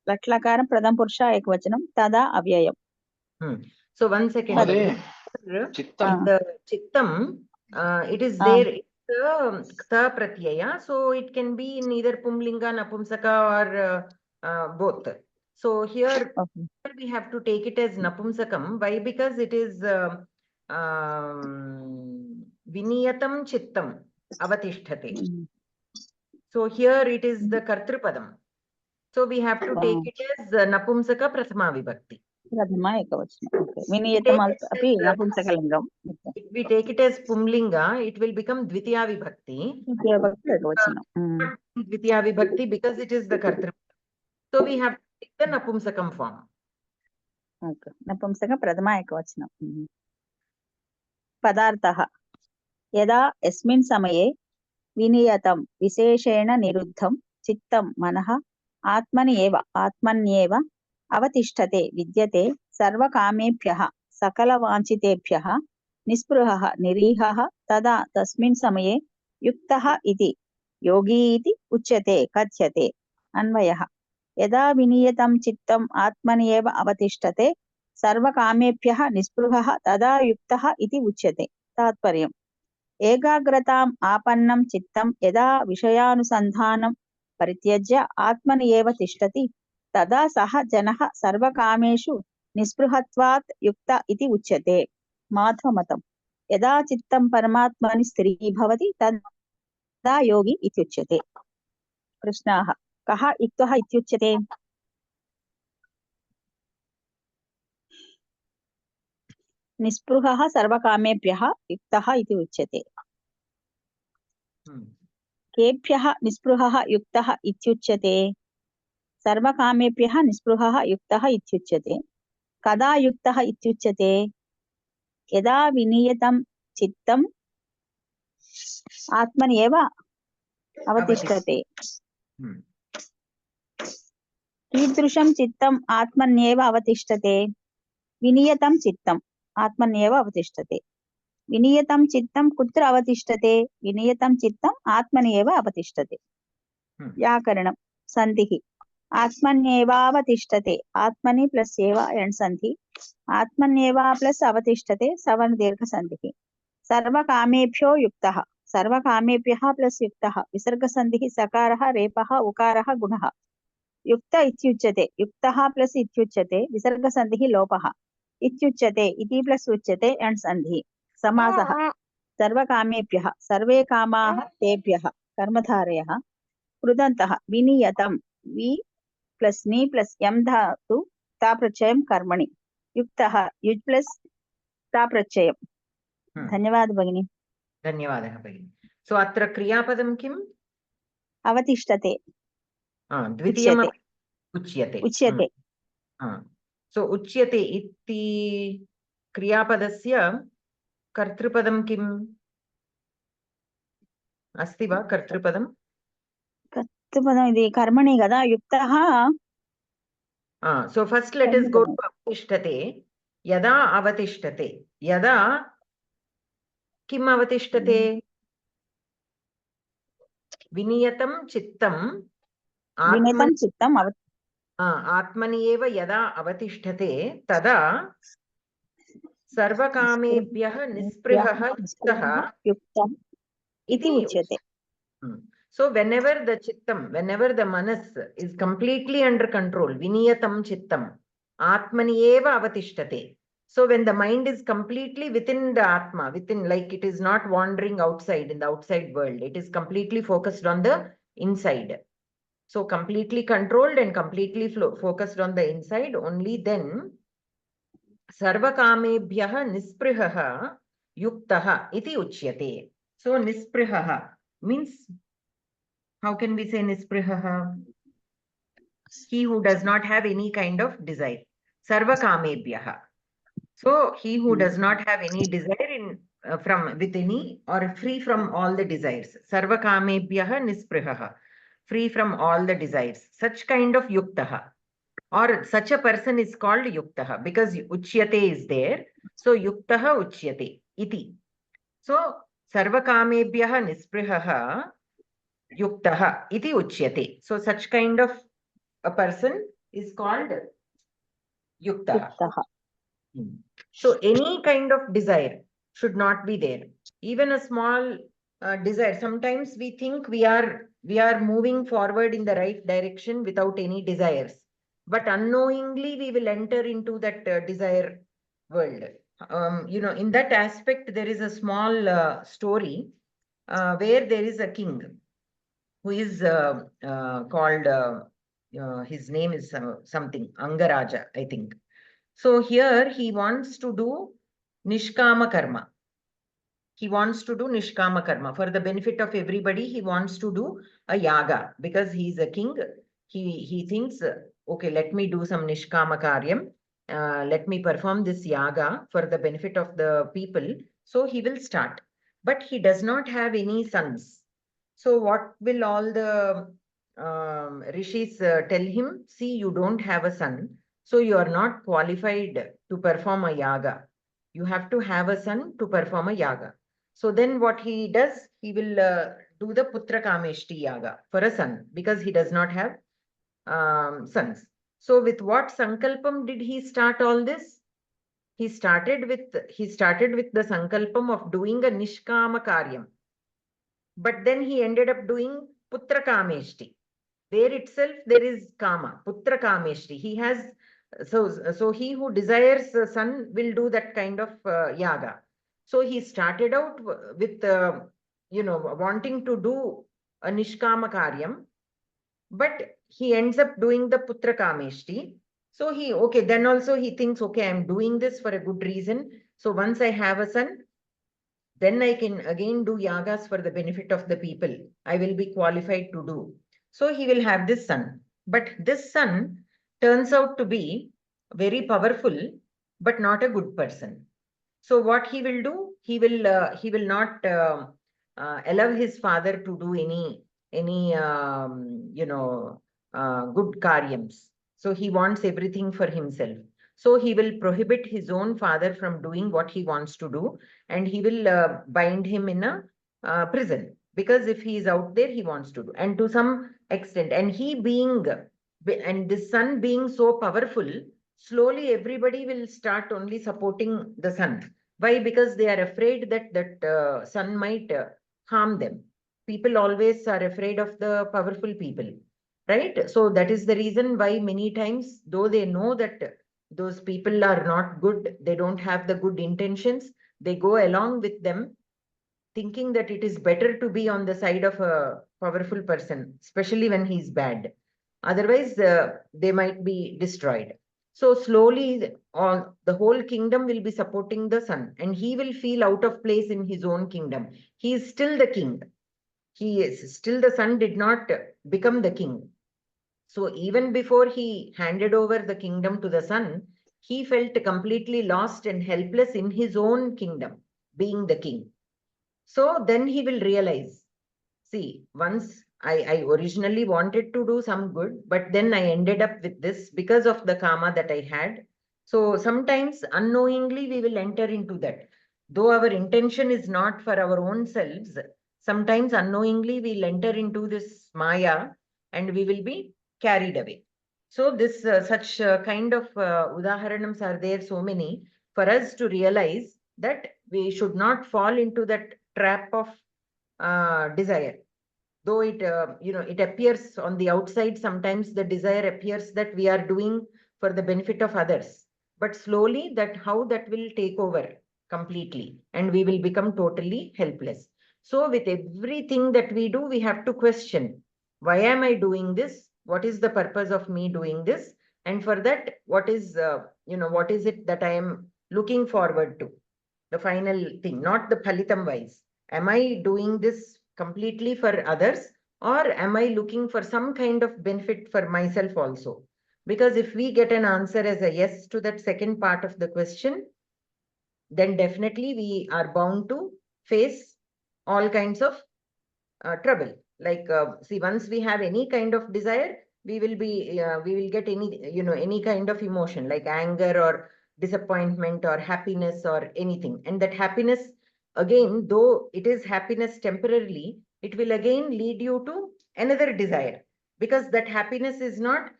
Speaker 5: लट्लकार प्रथम पुरुष एकवचनं तदा अव्ययम्.
Speaker 1: So 1 second. Chittam, it is there. It's kta pratyaya, so it can be in either pumlinga, napumsaka, or both. So here we have to take it as napumsakam. Why? Because it is viniyatam chittam avatisthate. So here it is the kartrupadam. So we have to take it as napumsaka prathama vibhakti.
Speaker 5: प्रथमा एकवचनं. विनियतम् अपि नपुंसकलिङ्गम्.
Speaker 1: If we take it as pumlinga, it will become dvitiya vibhakti. Dvitiya vibhakti because it is the kartru. So we have to take the napumsakam form.
Speaker 5: Okay. नपुंसक प्रथमा एकवचनं. पदार्थः यदा यस्मिन् समये विनियतं विशेषेण निरुद्धं चित्तं मनः आत्मन्येव अवतिष्ठते विद्यते सर्वकामेभ्यः सकलवाञ्छितेभ्यः निःस्पृहः निरीहः तदा तस्मिन् समये युक्तः इति योगी इति उच्यते कथ्यते. अन्वयः यदा विनियतं चित्तम् आत्मन्येव अवतिष्ठते सर्वकामेभ्यः निःस्पृहः तदा युक्तः इति उच्यते. तात्पर्यम् एकाग्रताम् आपन्नं चित्तं यदा विषयानुसन्धानं परित्यज्य आत्मनि एव तिष्ठति तदा सः जनः सर्वकामेषु निःस्पृहत्वात् युक्त इति उच्यते. माध्वमतम् यदा चित्तं परमात्मनि स्थिरीभवति तदा योगी इत्युच्यते. प्रश्नाः कः युक्तः इत्युच्यते? निःस्पृहः सर्वकामेभ्यः युक्तः इति उच्यते. केभ्यः निःस्पृहः युक्तः इत्युच्यते? सर्वकामेभ्यः निःस्पृहः युक्तः इत्युच्यते. kada yuktah ityuchyate yada viniyatam chittam atmanyeva avatishtate. कीदृशं चित्तम् आत्मन्येव अवतिष्ठते विनियतं चित्तम् आत्मन्येव अवतिष्ठते विनियतं चित्तं कुत्र अवतिष्ठते विनियतं चित्तम् आत्मन्येव अवतिष्ठते व्याकरणं सन्धिः आत्मन्येवावतिष्ठते आत्मनि प्लस एव एंड सन्धि आत्मन्येव प्लस अवतिष्ठते सवर्ण दीर्घ सन्धिः सर्वकामेभ्यो युक्तः सर्वकामेभ्यः प्लस युक्तः विसर्ग सन्धिः सकारः रेपः उकारः गुणः युक्त इत्युच्यते युक्तः प्लस इत्युच्यते विसर्ग संधिः लोपः इत्युच्यते इति प्लस उच्यते एंड संधिः समासः सर्वकामेभ्यः सर्वे कामाः तेभ्यः कर्मधारयः कृदन्तः विनियतं वि प्लस नि प्लस यम धातु ता प्रत्ययं कर्मणि युक्तः युज् प्लस ता प्रत्ययम् धन्यवादः भगिनी
Speaker 1: धन्यवादः भगिनी सो अत्र क्रियापदं किम्
Speaker 5: अवतिष्ठते
Speaker 1: द्वितीयम् उच्यते
Speaker 5: उच्यते
Speaker 1: सो उच्यते इति क्रियापदस्य कर्तृपदं किम् अस्ति वा कर्तृपदं
Speaker 5: कर्तृपदम् इति कर्मणि कदा युक्तः
Speaker 1: so first let us go to अवतिष्ठते यदा अवतिष्ठते यदा किम् अवतिष्ठते विनियतं चित्तं
Speaker 5: विनियतं चित्तम्
Speaker 1: आत्मनि एव यदा अवतिष्ठते तदा सर्वकामेभ्यः निस्पृहः
Speaker 5: युक्तः इति उच्यते
Speaker 1: so whenever the chittam whenever the manas is completely under control viniyatam chittam atmani eva avatishtate. So when the mind is completely within the atma, within, like it is not wandering outside in the outside world, it is completely focused on the inside. So completely controlled and completely focused on the inside, only then sarvakamebhyah nisprihaha yuktaha iti uchyate. So nisprihaha means, how can we say nisprihaha? He who does not have any kind of desire. Sarvakamebhyah. So he who does not have any desire in from with any or free from all the desires. Sarvakamebhyah nisprihaha. Free from all the desires. Such kind of yuktaha. Or such a person is called yuktaha because uchyate is there. So yuktaha uchyate iti. So sarvakamebhyah nisprihaha yuktaha iti uchyate. So such kind of a person is called yuktaha. So any kind of desire should not be there. Even a small desire. Sometimes we think we are moving forward in the right direction without any desires. But unknowingly we will enter into that desire world. In that aspect, there is a small story where there is a king who is called, his name is something, Angaraja, I think. So here he wants to do Nishkama Karma. He wants to do Nishkama Karma. For the benefit of everybody, he wants to do a yaga because he is a king. He thinks, okay, let me do some Nishkama Karyam. Let me perform this yaga for the benefit of the people. So he will start. But he does not have any sons. So what will all the rishis tell him? See, you don't have a son. So you are not qualified to perform a yaga. You have to have a son to perform a yaga. So then what he does, he will do the Putra Kameshti yaga for a son because he does not have sons. So with what sankalpam did he start all this? He started with the sankalpam of doing a Nishkama Karyam. But then he ended up doing Putra Kameshti. There itself there is Kama, Putra Kameshti. He has, so he who desires a son will do that kind of yaga. So he started out with, wanting to do a Nishkama Karyam, but he ends up doing the Putra Kameshti. So then also he thinks, okay, I'm doing this for a good reason. So once I have a son, then I can again do yagas for the benefit of the people. I will be qualified to do. So he will have this son. But this son turns out to be very powerful, but not a good person. So what he will do, he will not allow his father to do any good karyams. So he wants everything for himself. So he will prohibit his own father from doing what he wants to do, and he will bind him in a prison, because if he is out there, he wants to do. And to some extent, and this son being so powerful, slowly everybody will start only supporting the son. Why? Because they are afraid that son might harm them. People always are afraid of the powerful people, right? So that is the reason why many times, though they know that those people are not good, they don't have the good intentions, they go along with them, thinking that it is better to be on the side of a powerful person, especially when he's bad. Otherwise, they might be destroyed. So slowly, the whole kingdom will be supporting the son, and he will feel out of place in his own kingdom. He is still the king. He is still the son, did not become the king. So even before he handed over the kingdom to the son, he felt completely lost and helpless in his own kingdom, being the king. So then he will realize, see, once I originally wanted to do some good, but then I ended up with this because of the karma that I had. So sometimes unknowingly we will enter into that. Though our intention is not for our own selves, sometimes unknowingly we'll enter into this maya and we will be carried away. So this such kind of udaharanams are there, so many, for us to realize that we should not fall into that trap of desire. Though it it appears on the outside, sometimes the desire appears that we are doing for the benefit of others, but slowly that how that will take over completely, and we will become totally helpless. So with everything that we do, we have to question, why am I doing this? What is the purpose of me doing this? And for that, what is what is it that I am looking forward to? The final thing, not the phalitam wise. Am I doing this completely for others, or am I looking for some kind of benefit for myself also? Because if we get an answer as a yes to that second part of the question, then definitely we are bound to face all kinds of trouble. Like, see, once we have any kind of desire, we will get any kind of emotion like anger or disappointment or happiness or anything. And that happiness, again, though it is happiness temporarily, it will again lead you to another desire, because that happiness is not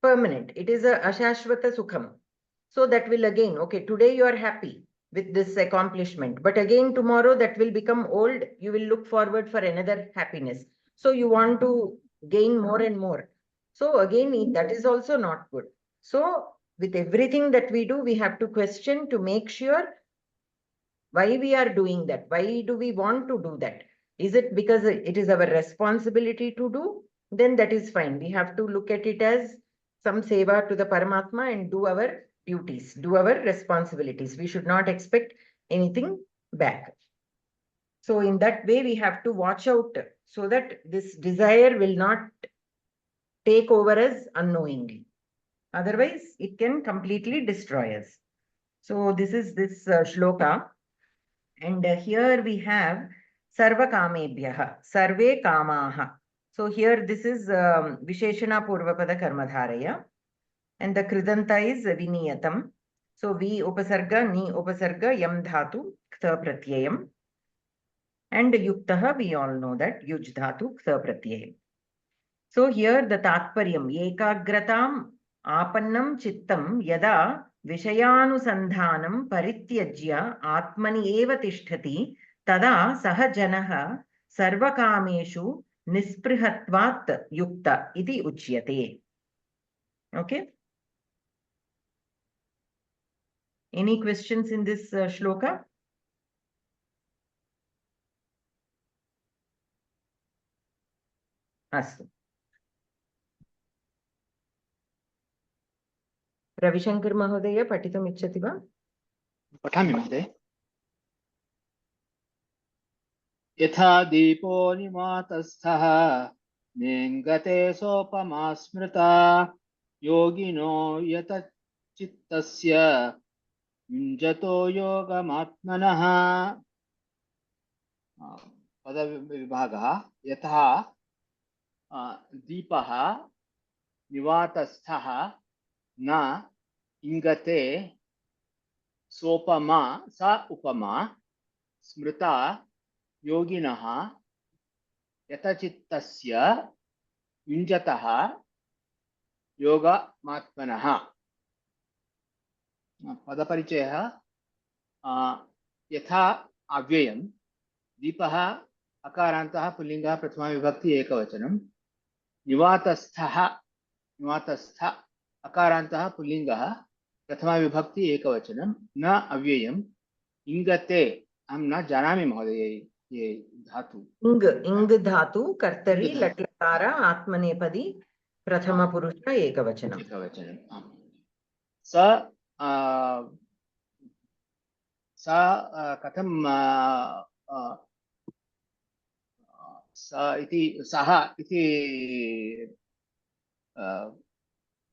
Speaker 1: permanent. It is a ashashvata sukham. So that will again, okay, today you are happy with this accomplishment, but again tomorrow that will become old. You will look forward for another happiness. So you want to gain more and more. So again, that is also not good. So with everything that we do, we have to question to make sure why we are doing that. Why do we want to do that? Is it because it is our responsibility to do? Then that is fine. We have to look at it as some seva to the Paramatma and do our duties, do our responsibilities. We should not expect anything back. So in that way, we have to watch out so that this desire will not take over us unknowingly. Otherwise, it can completely destroy us. So this is this shloka. And here we have Sarva Kamebhyaha, Sarve Kamaha. So here this is Visheshana Purvapada Karmadharaya. And the Kridanta is Viniyatam. So Vi Upasarga, Ni Upasarga, Yam Dhatu, Ktha Pratyayam. And Yuktaha, we all know that, Yuj Dhatu, Ktha Pratyayam. So here the Tatparyam, Ekagratam Apannam Chittam Yada Vishayanusandhanam Parityajya Atmani Eva Tishtati Tada Saha Janaha Sarvakameshu Nisprihatvat Yukta Iti Uchyate. Okay. Any questions in this shloka? Astu. Ravishankar Mahodaya, Patitum Ichchati va?
Speaker 4: पठामि महोदय। यथा दीपो निवातस्थः नेङ्गते सोपमा स्मृता योगिनो चित्तस्य युञ्जतो योगमात्मनः पदविभागः यथा दीपः निवातस्थः न इंगते सोपमा सा उपमा स्मृता योगिनः यतचित्तस्य युञ्जतः योगमात्मनः। पदपरिचयः यथा अव्ययं दीपः अकारान्तः पुल्लिङ्गः प्रथमा विभक्ति एकवचनं निवातस्थः निवातस्थ अकारान्तः पुल्लिङ्गः प्रथमा विभक्ति एकवचनं न अव्ययम् इंगते अहं न जानामि महोदय ये धातु
Speaker 1: इंग धातु कर्तरि लट् लकार आत्मनेपदी प्रथम पुरुष एकवचनम्
Speaker 4: स कथं स इति सः इति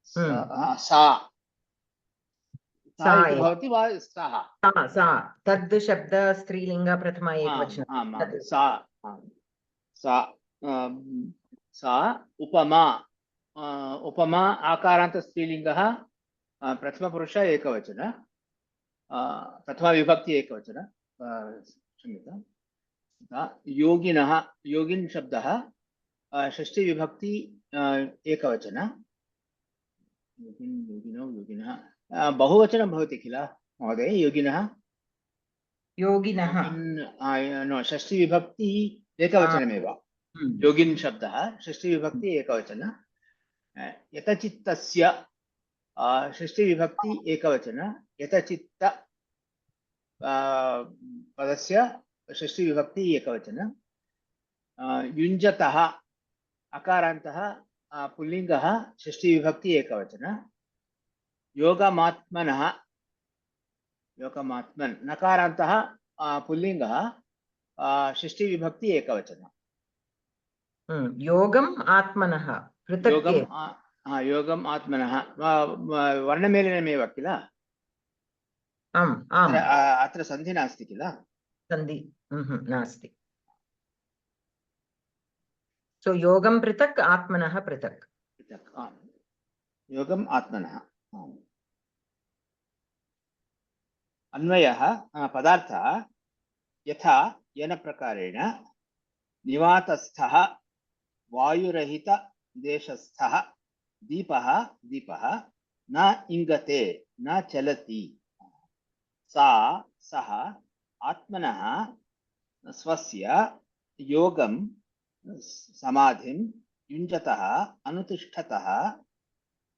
Speaker 4: सा इति भवति वा स्तः
Speaker 1: सा तद् शब्द स्त्रीलिंग प्रथम एकवचनं
Speaker 4: सा उपमा उपमा आकारान्त स्त्रीलिङ्गः प्रथम पुरुष एकवचन प्रथमा विभक्ति एकवचन क्षम्यतां योगिनः योगिन् शब्दः षष्ठी विभक्ति एकवचन योगिनौ योगिनः बहुवचनं भवति किल महोदय योगिनः
Speaker 1: योगिनः
Speaker 4: नो षष्ठी विभक्ति एकवचनमेव योगिन् शब्दः षष्ठी विभक्ति एकवचन यतचित्तस्य षष्ठी विभक्ति एकवचन यतचित्त पदस्य षष्ठी विभक्ति एकवचन युञ्जतः अकारान्तः पुल्लिङ्गः षष्ठी विभक्ति एकवचन योगमात्मनः योगमात्मन् नकारान्तः पुल्लिङ्गः षष्ठी विभक्ति एकवचन
Speaker 1: योगम् आत्मनः पृथक्
Speaker 4: योगम् आत्मनः वर्णमेलनमेव किल
Speaker 1: आम् आम्
Speaker 4: अत्र सन्धि नास्ति किल
Speaker 1: सन्धि नास्ति सो योगं पृथक् आत्मनः पृथक्
Speaker 4: योगम् आत्मनः अन्वयः पदार्थः यथा येन प्रकारेण निवातस्थः वायुरहित देशस्थः दीपः दीपः न इंगते न चलति सा सः आत्मनः स्वस्य योगं समाधिं युञ्जतः अनुतिष्ठतः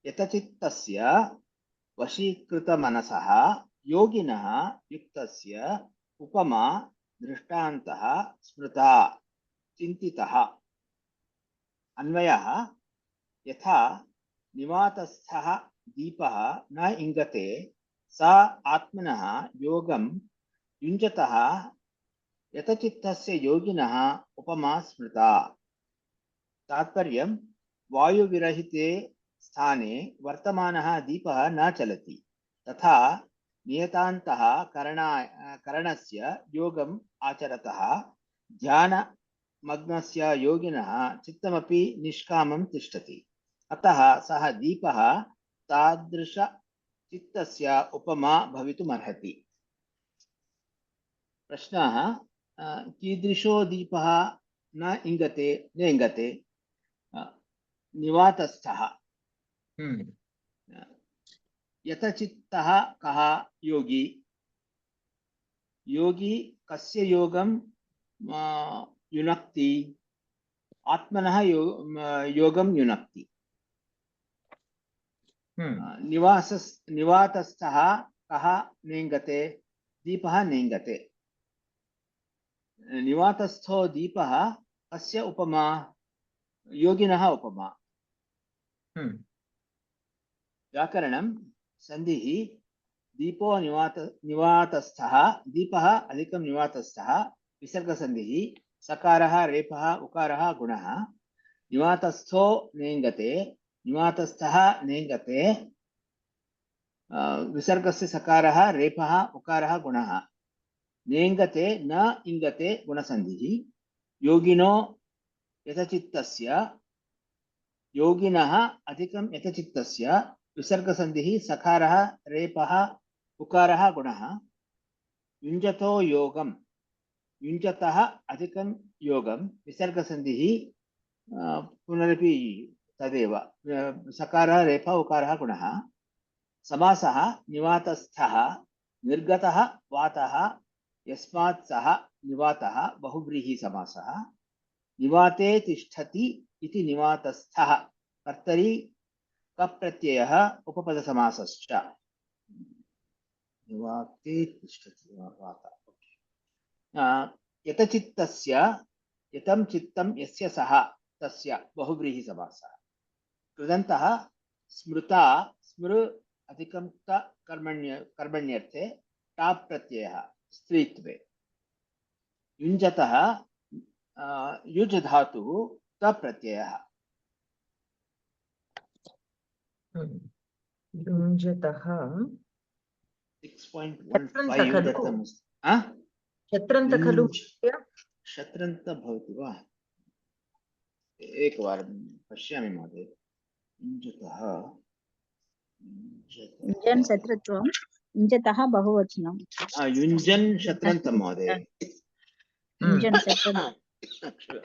Speaker 4: यतचित्तस्य वशीकृतमनसः योगिनः युक्तस्य उपमा दृष्टान्तः स्मृता चिन्तितः। अन्वयः यथा निवातस्थः दीपः न इंगते सा आत्मनः योगं युञ्जतः यतचित्तस्य योगिनः उपमा स्मृता। तात्पर्यं वायुविरहिते स्थाने वर्तमानः दीपः न चलति तथा नियतान्तः करणस्य योगम् आचरतः ध्यानमग्नस्य योगिनः चित्तमपि निष्कामं तिष्ठति अतः सः दीपः तादृश चित्तस्य उपमा भवितुमर्हति। प्रश्नः कीदृशो दीपः न इंगते न इंगते निवातस्थः यतचित्तः कः योगी योगी कस्य योगं युनक्ति आत्मनः योगं युनक्ति निवातस्थः कः नेङ्गते दीपः नेङ्गते निवातस्थो दीपः कस्य उपमा योगिनः उपमा व्याकरणं संधिः दीपो निवातस्थः दीपः अधिकं निवातस्थः विसर्गसन्धिः सकारः रेफः उकारः गुणः निवातस्थो नेङ्गते निवातस्थः नेङ्गते विसर्गस्य सकारः रेफः उकारः गुणः नेङ्गते न इङ्गते गुणसन्धिः योगिनो यतचित्तस्य योगिनः अधिकं यतचित्तस्य विसर्गसन्धिः सकारः रेपः उकारः गुणः युञ्जतो योगं युञ्जतः अधिकं योगं विसर्गसन्धिः पुनरपि तदेव सकारः रेफः उकारः गुणः समासः निवातस्थः निर्गतः वातः यस्मात् सः निवातः बहुव्रीहि समासः निवाते तिष्ठति इति निवातस्थः कर्तरि कप्रत्ययः उपपदसमासश्च निवाते तिष्ठति वातः यतचित्तस्य यतं चित्तं यस्य सः तस्य बहुव्रीहि समासः कृदन्तः स्मृता स्मृ अधिकं त कर्मण्यर्थे टाप् प्रत्ययः स्त्रीत्वे युञ्जतः युज् धातुः त प्रत्ययः
Speaker 1: युञ्जतः
Speaker 4: 6.15 दत्तमस्ति
Speaker 1: शत्रन्त खलु
Speaker 4: शत्रन्त भवति वा एकवारं पश्यामि महोदय युञ्जतः
Speaker 5: युञ्जन् शत्रुत्वं युञ्जतः बहुवचनं
Speaker 4: युञ्जन् शत्रन्तं महोदय
Speaker 5: युञ्जन् शत्रुत्वं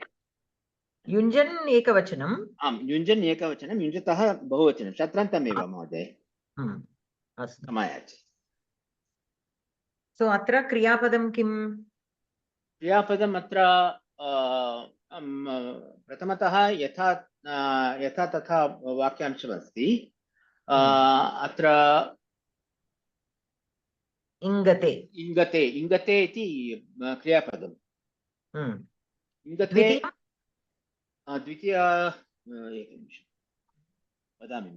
Speaker 1: युञ्जन् एकवचनम्
Speaker 4: आम् युञ्जन् एकवचनं युञ्जतः बहुवचनं शत्रन्तमेव महोदय
Speaker 1: अस्तु
Speaker 4: क्षमायाचि
Speaker 1: सो अत्र क्रियापदं किम्
Speaker 4: क्रियापदम् अत्र प्रथमतः यथा तथा वाक्यांशमस्ति अत्र
Speaker 1: इङ्गते
Speaker 4: इङ्गते इङ्गते इति क्रियापदम् इङ्गते द्वितीय एकनिमिषं वदामि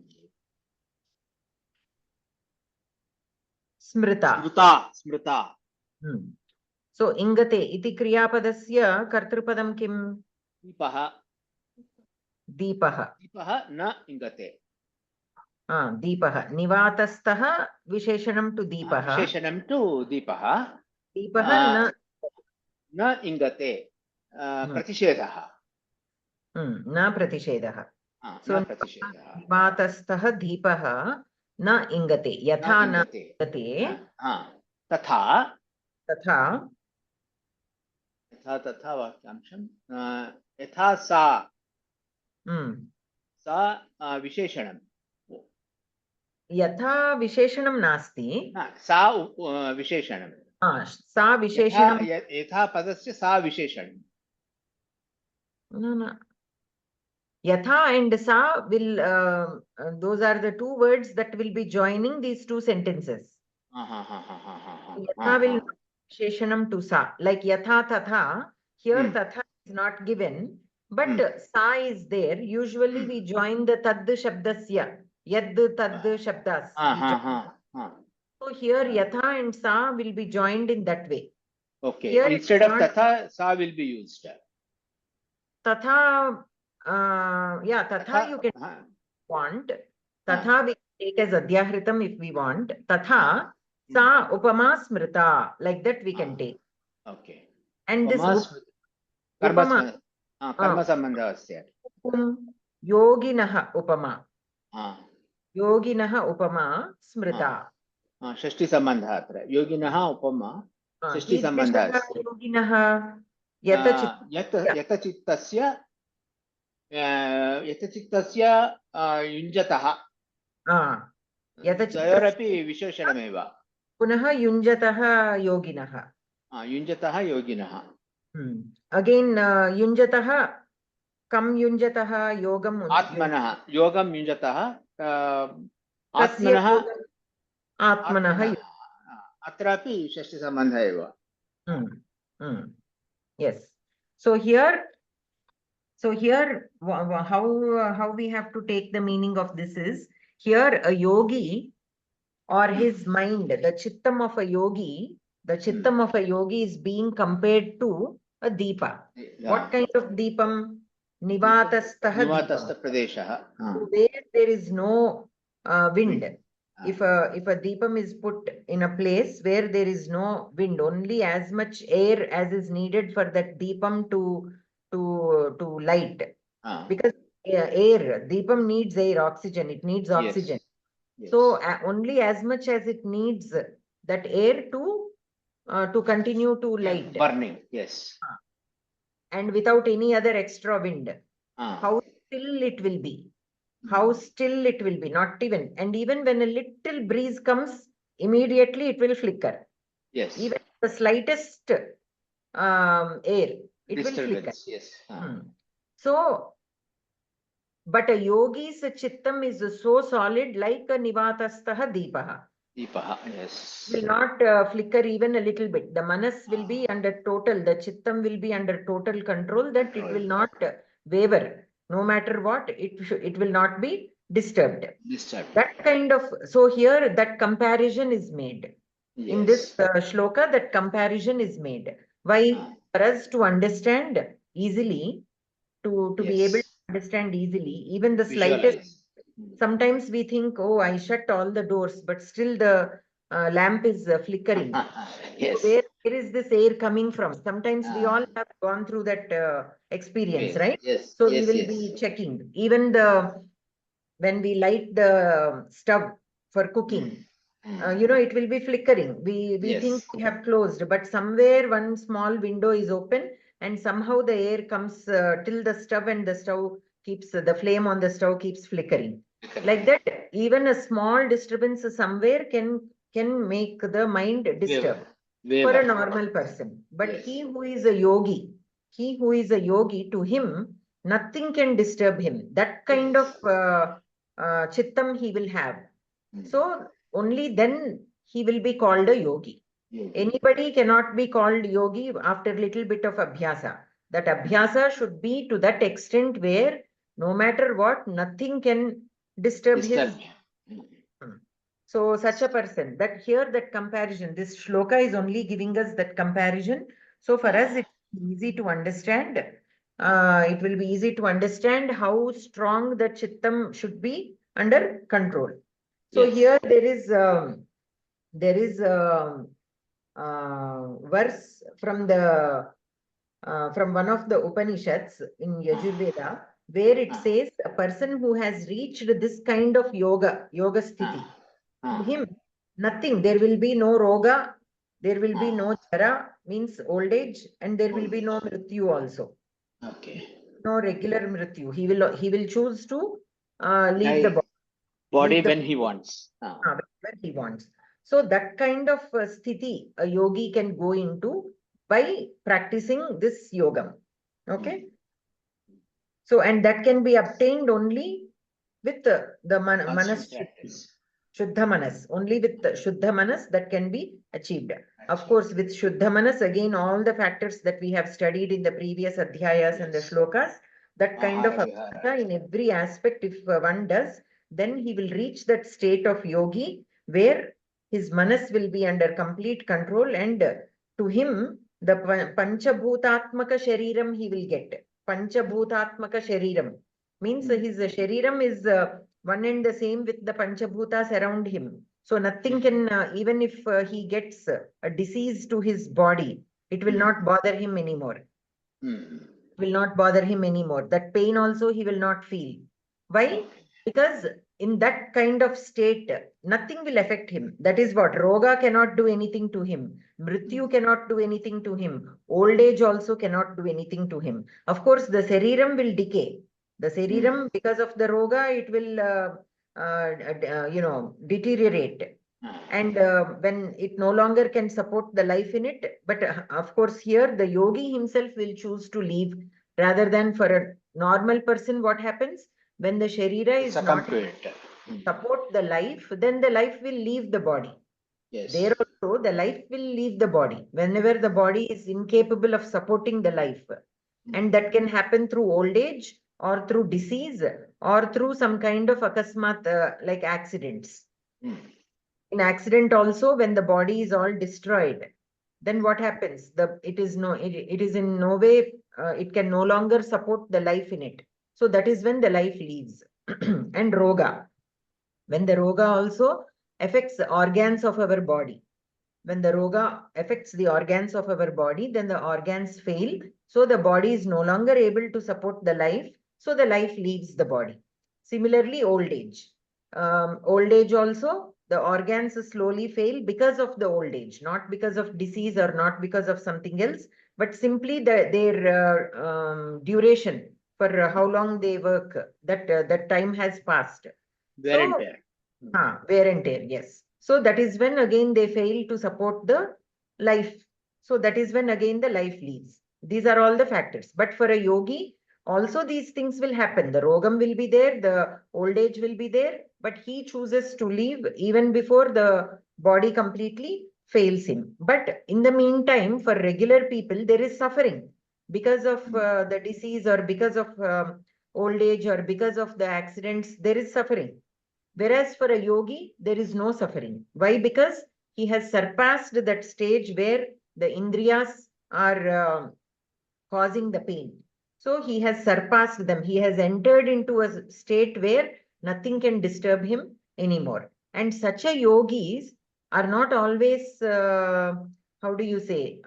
Speaker 1: स्मृता
Speaker 4: स्मृता स्मृता
Speaker 1: सो इङ्गते इति क्रियापदस्य कर्तृपदं किम्
Speaker 4: दीपः
Speaker 1: दीपः
Speaker 4: दीपः न इङ्गते
Speaker 1: दीपः निवातस्थः विशेषणं टु दीपः
Speaker 4: विशेषणं टु दीपः
Speaker 1: दीपः
Speaker 4: न इङ्गते प्रतिषेधः
Speaker 1: न प्रतिषेधः
Speaker 4: निवातस्थः
Speaker 1: दीपः न इङ्गते यथा न इङ्गते
Speaker 4: तथा
Speaker 1: तथा
Speaker 4: तथा वाक्यांशं यथा सा विशेषणं
Speaker 1: यथा विशेषणं नास्ति
Speaker 4: सा विशेषणं
Speaker 1: सा विशेषणं
Speaker 4: यथा पदस्य सा विशेषणं
Speaker 1: न Yatha and sa will those are the two words that will be joining these two sentences. Yatha will Sheshanam to sa, like yatha tatha. Here tatha is not given, but sa is there. Usually we join the tad shabdasya, yad tad shabdas. So here yatha and sa will be joined in that way.
Speaker 4: Okay. Here instead of tatha, sa will be used.
Speaker 1: Tatha. Yeah, tatha you can want. Tatha we take as adhyahritam if we want. Tatha sa upama smrita, like that we can take.
Speaker 4: Okay.
Speaker 1: And this
Speaker 4: karma sambandha asya.
Speaker 1: Yoginaha upama. Yoginaha upama smrita.
Speaker 4: Shashti sambandha atra. Yoginaha upama shashti sambandha asya.
Speaker 1: Yoginaha
Speaker 4: yatachittasya यतचित्तस्य युञ्जतः तयोरपि विशेषणमेव
Speaker 1: पुनः युञ्जतः योगिनः
Speaker 4: युञ्जतः योगिनः
Speaker 1: again युञ्जतः कं युञ्जतः योगं
Speaker 4: आत्मनः योगं युञ्जतः आत्मनः अत्रापि षष्ठीसम्बन्धः एव
Speaker 1: yes so here how we have to take the meaning of this is here a yogi or his mind, the chittam of a yogi is being compared to a deepa. What kind of deepam? Nivatastha pradeshaha. Where there is no wind, if a deepam is put in a place where there is no wind, only as much air as is needed for that deepam to light, because air, deepam needs air, oxygen, it needs oxygen.
Speaker 4: Yes. Yes.
Speaker 1: So only as much as it needs that air to continue to light,
Speaker 4: Burning. Yes.
Speaker 1: and without any other extra wind, how
Speaker 4: Ah.
Speaker 1: still it will be. How still it will be, not even. And even when a little breeze comes, immediately it will flicker.
Speaker 4: Yes.
Speaker 1: Even the slightest air, it will flicker.
Speaker 4: Disturbance. Yes.
Speaker 1: So, but a yogi's chittam is so solid like a nivatastaha deepaha.
Speaker 4: Deepaha. Yes.
Speaker 1: Will not flicker even a little bit. The manas will be under total, the chittam will be under total control, that it will not waver. No matter what, it will not be disturbed. That kind of, so here that comparison is made.
Speaker 4: Yes.
Speaker 1: In this shloka, that comparison is made. Why? For us to understand easily, to be able to understand easily, even the slightest. Sometimes we think, oh, I shut all the doors, but still the lamp is flickering.
Speaker 4: Yes.
Speaker 1: Where is this air coming from? Sometimes we all have gone through that experience, right?
Speaker 4: Yes.
Speaker 1: So
Speaker 4: Yes,
Speaker 1: we will be checking. Even when we light the stove for cooking, it will be flickering. We think we have closed, but somewhere one small window is open, and somehow the air comes till the stove, and the stove keeps, the flame on the stove keeps flickering. Like that, even a small disturbance somewhere can make the mind disturb for a normal person. But he who is a yogi, to him, nothing can disturb him. That kind of chittam he will have. So only then he will be called a yogi. Anybody cannot be called yogi after little bit of abhyasa. That abhyasa should be to that extent where no matter what, nothing can disturb his. So such a person, that here that comparison, this shloka is only giving us that comparison. So for us, it's easy to understand. It will be easy to understand how strong the chittam should be under control. So here there is verse from one of the Upanishads in Yajurveda, where it says a person who has reached this kind of yoga sthiti, to him nothing, there will be no roga, there will be no jara, means old age, and there will be no mrityu also. No regular mrityu. He will choose to leave the
Speaker 4: body when he wants.
Speaker 1: When he wants. So that kind of sthiti a yogi can go into by practicing this yoga. Okay. So, and that can be obtained only with the manas, shuddha manas. Only with the shuddha manas that can be achieved. Of course, with shuddha manas, again, all the factors that we have studied in the previous adhyayas and the shlokas, that kind of abhyasa in every aspect, if one does, then he will reach that state of yogi where his manas will be under complete control, and to him, the panchabhutatmaka shariram he will get. Panchabhutatmaka shariram means his shariram is one and the same with the panchabhutas around him. So nothing can, even if he gets a disease to his body, it will not bother him anymore. Will not bother him anymore. That pain also he will not feel. Why? Because in that kind of state, nothing will affect him. That is what roga cannot do anything to him. Mrityu cannot do anything to him. Old age also cannot do anything to him. Of course, the sariram will decay. The sariram, because of the roga, it will, deteriorate. And when it no longer can support the life in it, but of course here the yogi himself will choose to leave, rather than for a normal person. What happens when the sharira is not support the life, then the life will leave the body. There also the life will leave the body whenever the body is incapable of supporting the life, and that can happen through old age or through disease or through some kind of akasmat like accidents. In accident also, when the body is all destroyed, then what happens? It is in no way, it can no longer support the life in it. So that is when the life leaves. And roga, when the roga also, affects the organs of our body. When the roga affects the organs of our body, then the organs fail. So the body is no longer able to support the life. So the life leaves the body. Similarly, old age. Old age also, the organs slowly fail because of the old age, not because of disease or not because of something else, but simply their duration for how long they work, that time has passed.
Speaker 4: Wear and tear.
Speaker 1: Wear and tear, yes. So that is when again they fail to support the life. So that is when again the life leaves. These are all the factors. But for a yogi, also these things will happen. The rogam will be there, the old age will be there, but he chooses to leave even before the body completely fails him. But in the meantime, for regular people, there is suffering because of the disease or because of old age or because of the accidents, there is suffering. Whereas for a yogi, there is no suffering. Why? Because he has surpassed that stage where the indriyas are causing the pain. So he has surpassed them. He has entered into a state where nothing can disturb him anymore. And such a yogis are not always, how do you say,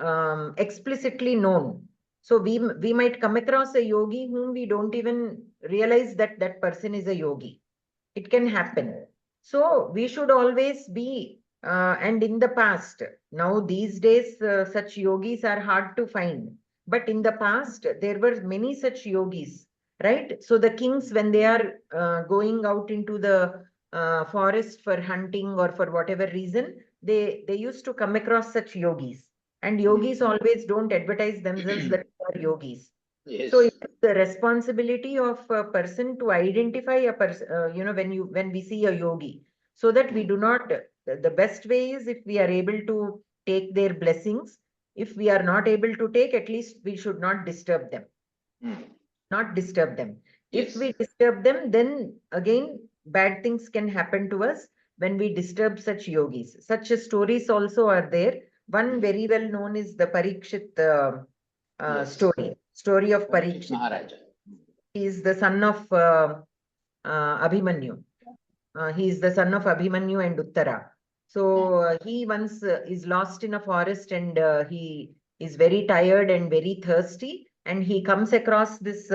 Speaker 1: explicitly known. So we might come across a yogi whom we don't even realize that that person is a yogi. It can happen. So we should always be, and in the past, now these days, such yogis are hard to find. But in the past, there were many such yogis, right? So the kings, when they are going out into the forest for hunting or for whatever reason, they used to come across such yogis. And yogis always don't advertise themselves that they are yogis.
Speaker 4: Yes.
Speaker 1: So it's the responsibility of a person to identify a person, when we see a yogi, so that we do not, the best way is if we are able to take their blessings. If we are not able to take, at least we should not disturb them. Not disturb them.
Speaker 4: Yes.
Speaker 1: If we disturb them, then again, bad things can happen to us when we disturb such yogis. Such stories also are there. One very well known is the Parikshit
Speaker 4: Yes.
Speaker 1: story of Parikshit.
Speaker 4: Maharaja.
Speaker 1: He is the son of Abhimanyu. He is the son of Abhimanyu and Uttara. So he once is lost in a forest and he is very tired and very thirsty. And he comes across this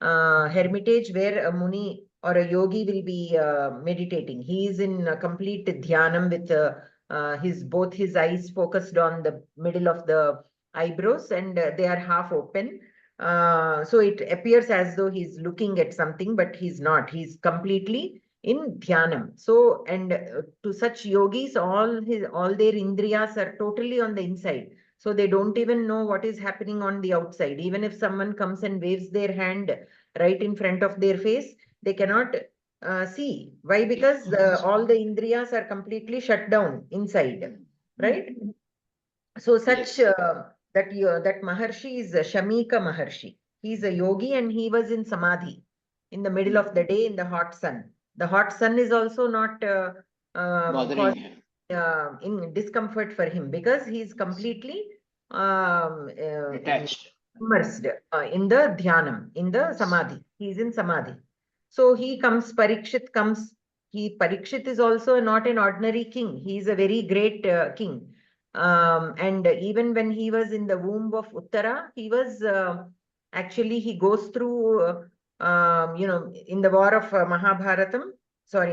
Speaker 1: hermitage where a Muni or a yogi will be meditating. He is in complete dhyanam with both his eyes focused on the middle of the eyebrows, and they are half open. So it appears as though he's looking at something, but he's not. He's completely in dhyanam. So, and to such yogis, all their indriyas are totally on the inside. So they don't even know what is happening on the outside. Even if someone comes and waves their hand right in front of their face, they cannot see. Why? Because all the indriyas are completely shut down inside, right? So such that Maharshi is Shamika Maharshi. He's a yogi and he was in Samadhi in the middle of the day in the hot sun. The hot sun is also not
Speaker 4: bothering him.
Speaker 1: In discomfort for him because he's completely
Speaker 4: Detached.
Speaker 1: immersed in the dhyanam, in the samadhi. He's in samadhi. So he comes, Parikshit comes. Parikshit is also not an ordinary king. He is a very great king. And even when he was in the womb of Uttara, he was actually, he goes through, in the war of Mahabharatam,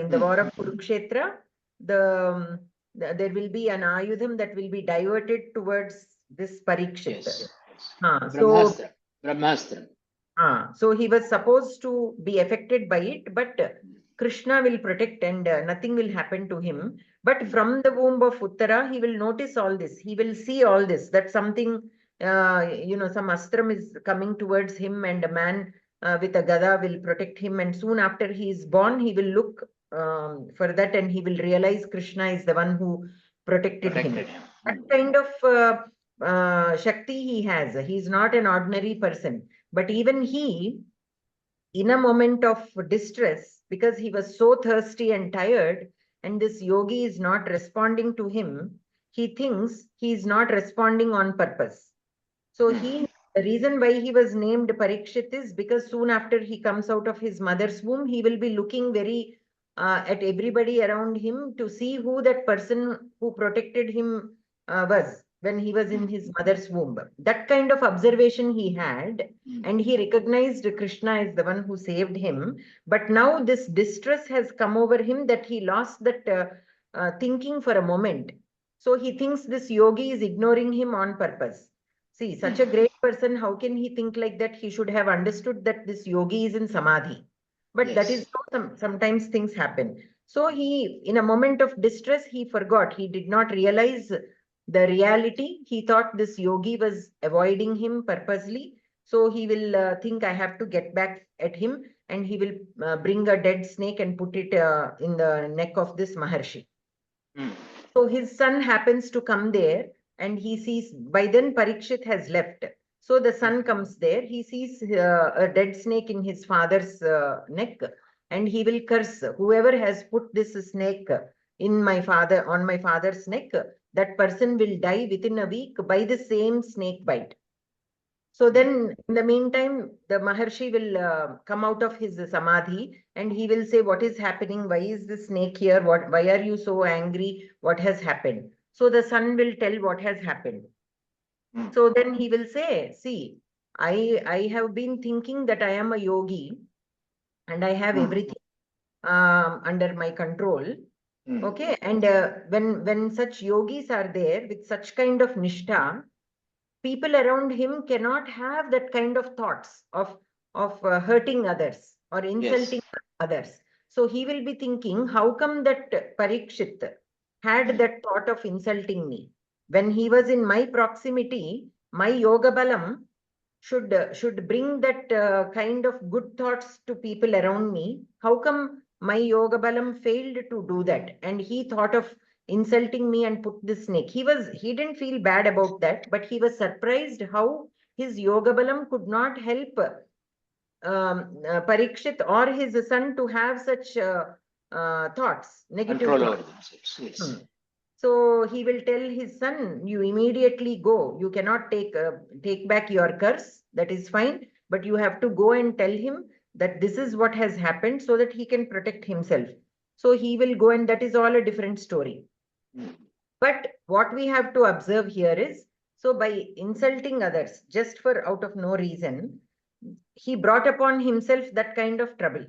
Speaker 1: in the war of Kurukshetra, there will be an ayudham that will be diverted towards this Parikshit.
Speaker 4: Yes.
Speaker 1: So
Speaker 4: Brahmastra.
Speaker 1: So he was supposed to be affected by it, but Krishna will protect and nothing will happen to him. But from the womb of Uttara, he will notice all this. He will see all this, that something, some astram is coming towards him and a man with a gada will protect him. And soon after he is born, he will look for that and he will realize Krishna is the one who protected him. That kind of Shakti he has. He's not an ordinary person. But even he, in a moment of distress, because he was so thirsty and tired, and this yogi is not responding to him, he thinks he is not responding on purpose. So the reason why he was named Parikshit is because soon after he comes out of his mother's womb, he will be looking very at everybody around him to see who that person who protected him was when he was in his mother's womb. That kind of observation he had, and he recognized Krishna as the one who saved him. But now this distress has come over him that he lost that thinking for a moment. So he thinks this yogi is ignoring him on purpose. See, such a great person, how can he think like that? He should have understood that this yogi is in samadhi. But that is how sometimes things happen. So he, in a moment of distress, he forgot. He did not realize the reality. He thought this yogi was avoiding him purposely. So he will think, I have to get back at him, and he will bring a dead snake and put it in the neck of this Maharshi. So his son happens to come there, and he sees, by then Parikshit has left. So the son comes there, he sees a dead snake in his father's neck, and he will curse whoever has put this snake on my father's neck. That person will die within a week by the same snake bite. So then, in the meantime, the Maharshi will come out of his samadhi, and he will say, what is happening? Why is the snake here? Why are you so angry? What has happened? So the son will tell what has happened. So then he will say, see, I have been thinking that I am a yogi and I have everything under my control. Okay. And when such yogis are there with such kind of nishtha, people around him cannot have that kind of thoughts of hurting others or insulting others. So he will be thinking, how come that Parikshit had that thought of insulting me? When he was in my proximity, my yoga balam should bring that kind of good thoughts to people around me. How come my yoga balam failed to do that? And he thought of insulting me and put the snake. He didn't feel bad about that, but he was surprised how his yoga balam could not help Parikshit or his son to have such thoughts, negative
Speaker 4: Control over
Speaker 1: thoughts.
Speaker 4: themselves. Yes.
Speaker 1: So he will tell his son, you immediately go. You cannot take back your curse. That is fine. But you have to go and tell him that this is what has happened so that he can protect himself. So he will go, and that is all a different story. But what we have to observe here is, so by insulting others just for out of no reason, he brought upon himself that kind of trouble.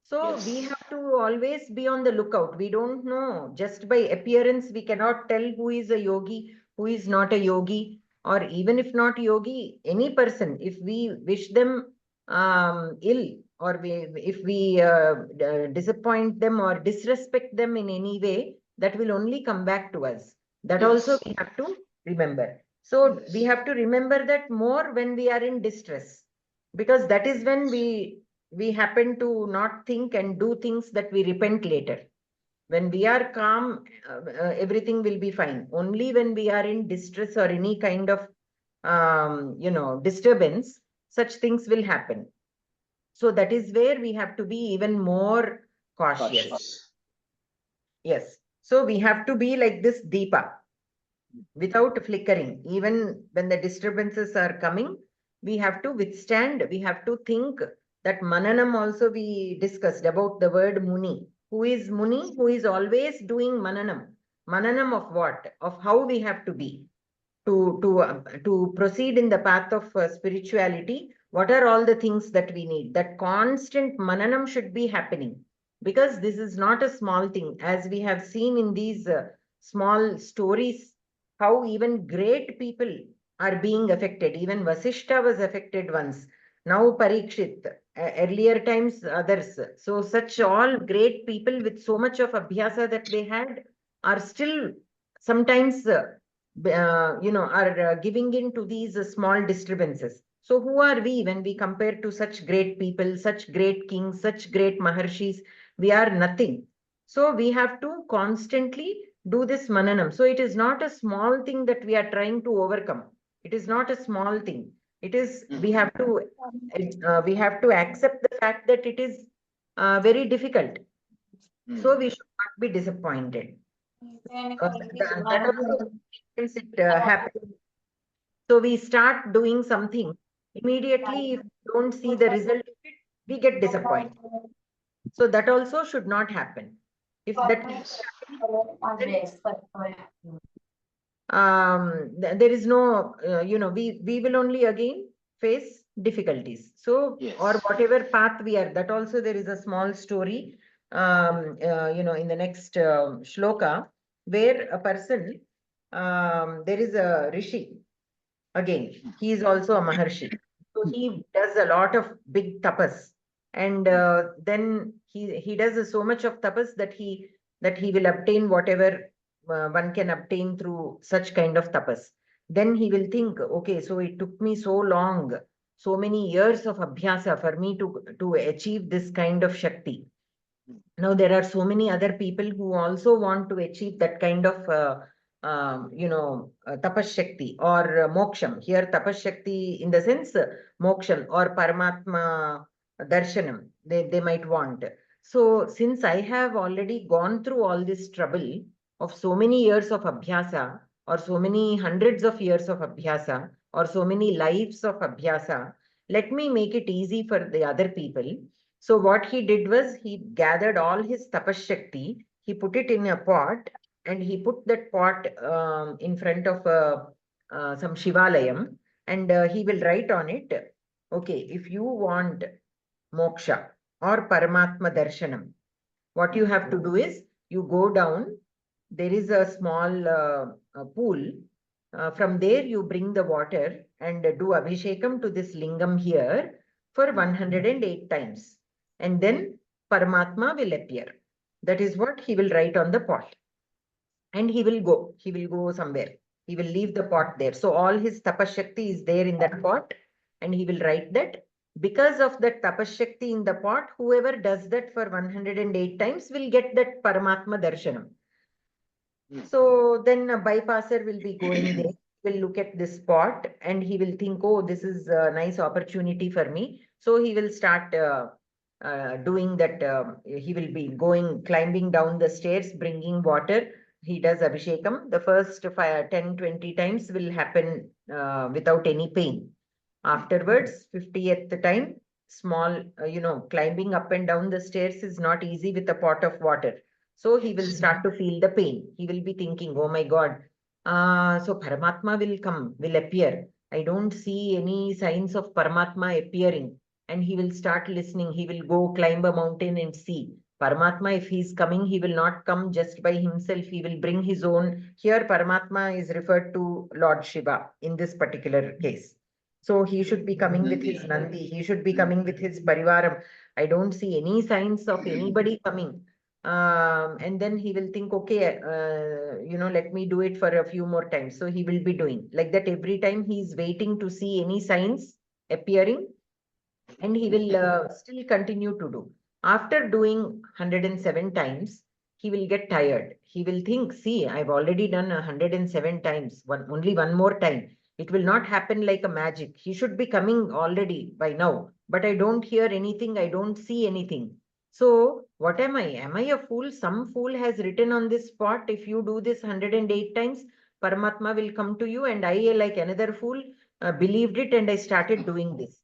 Speaker 1: So we have to always be on the lookout. We don't know. Just by appearance, we cannot tell who is a yogi, who is not a yogi, or even if not yogi, any person, if we wish them ill, or if we disappoint them or disrespect them in any way, that will only come back to us. That also we have to remember. So we have to remember that more when we are in distress, because that is when we happen to not think and do things that we repent later. When we are calm, everything will be fine. Only when we are in distress or any kind of, disturbance, such things will happen. So that is where we have to be even more cautious. Yes. So we have to be like this Deepa, without flickering. Even when the disturbances are coming, we have to withstand. We have to think. That Mananam also we discussed about the word Muni. Who is Muni? Who is always doing Mananam. Mananam of what? Of how we have to be. To proceed in the path of spirituality, what are all the things that we need? That constant Mananam should be happening. Because this is not a small thing. As we have seen in these small stories, how even great people are being affected. Even Vasishta was affected once. Now Parikshit, earlier times others. So such all great people with so much of abhyasa that they had are still sometimes, are giving in to these small disturbances. So who are we when we compare to such great people, such great kings, such great Maharshis? We are nothing. So we have to constantly do this mananam. So it is not a small thing that we are trying to overcome. It is not a small thing. It is, we have to accept the fact that it is very difficult. So we should not be disappointed. That also makes it happen. So we start doing something. Immediately, if we don't see the result of it, we get disappointed. So that also should not happen. If that there is no, we will only again face difficulties. So,
Speaker 4: Yes.
Speaker 1: or whatever path we are, that also there is a small story, in the next shloka, where a person, there is a rishi, again, he is also a maharshi. So he does a lot of big tapas. And then he does so much of tapas that he will obtain whatever one can obtain through such kind of tapas. Then he will think, okay, so it took me so long, so many years of abhyasa for me to achieve this kind of shakti. Now there are so many other people who also want to achieve that kind of tapashakti or moksham. Here tapashakti in the sense moksham or paramatma darshanam they might want. So since I have already gone through all this trouble of so many years of abhyasa, or so many hundreds of years of abhyasa, or so many lives of abhyasa, let me make it easy for the other people. So what he did was he gathered all his tapashakti, he put it in a pot, and he put that pot in front of some Shivalayam, and he will write on it, okay, if you want moksha or Paramatma Darshanam, what you have to do is you go down, there is a small pool. From there, you bring the water and do Abhishekam to this lingam here for 108 times. And then Paramatma will appear. That is what he will write on the pot. And he will go somewhere. He will leave the pot there. So all his tapashakti is there in that pot. And he will write that. Because of that tapashakti in the pot, whoever does that for 108 times will get that Paramatma Darshanam. So then a bypasser will be going there, will look at this spot, and he will think, oh, this is a nice opportunity for me. So he will start doing that. He will be climbing down the stairs, bringing water. He does Abhishekam. The first 5, 10, 20 times will happen without any pain. Afterwards, 50th time, small, climbing up and down the stairs is not easy with a pot of water. So he will start to feel the pain. He will be thinking, oh my God, so Paramatma will appear. I don't see any signs of Paramatma appearing. And he will start listening. He will go climb a mountain and see. Paramatma, if he is coming, he will not come just by himself. He will bring his own. Here, Paramatma is referred to Lord Shiva in this particular case. So he should be coming with his Nandi. He should be coming with his Parivaram. I don't see any signs of anybody coming. And then he will think, okay, let me do it for a few more times. So he will be doing like that every time. He is waiting to see any signs appearing, and he will still continue to do. After doing 107 times, he will get tired. He will think, see, I've already done 107 times, only one more time. It will not happen like a magic. He should be coming already by now, but I don't hear anything. I don't see anything. So what am I? Am I a fool? Some fool has written on this spot, if you do this 108 times, Paramatma will come to you. And I, like another fool, believed it, and I started doing this.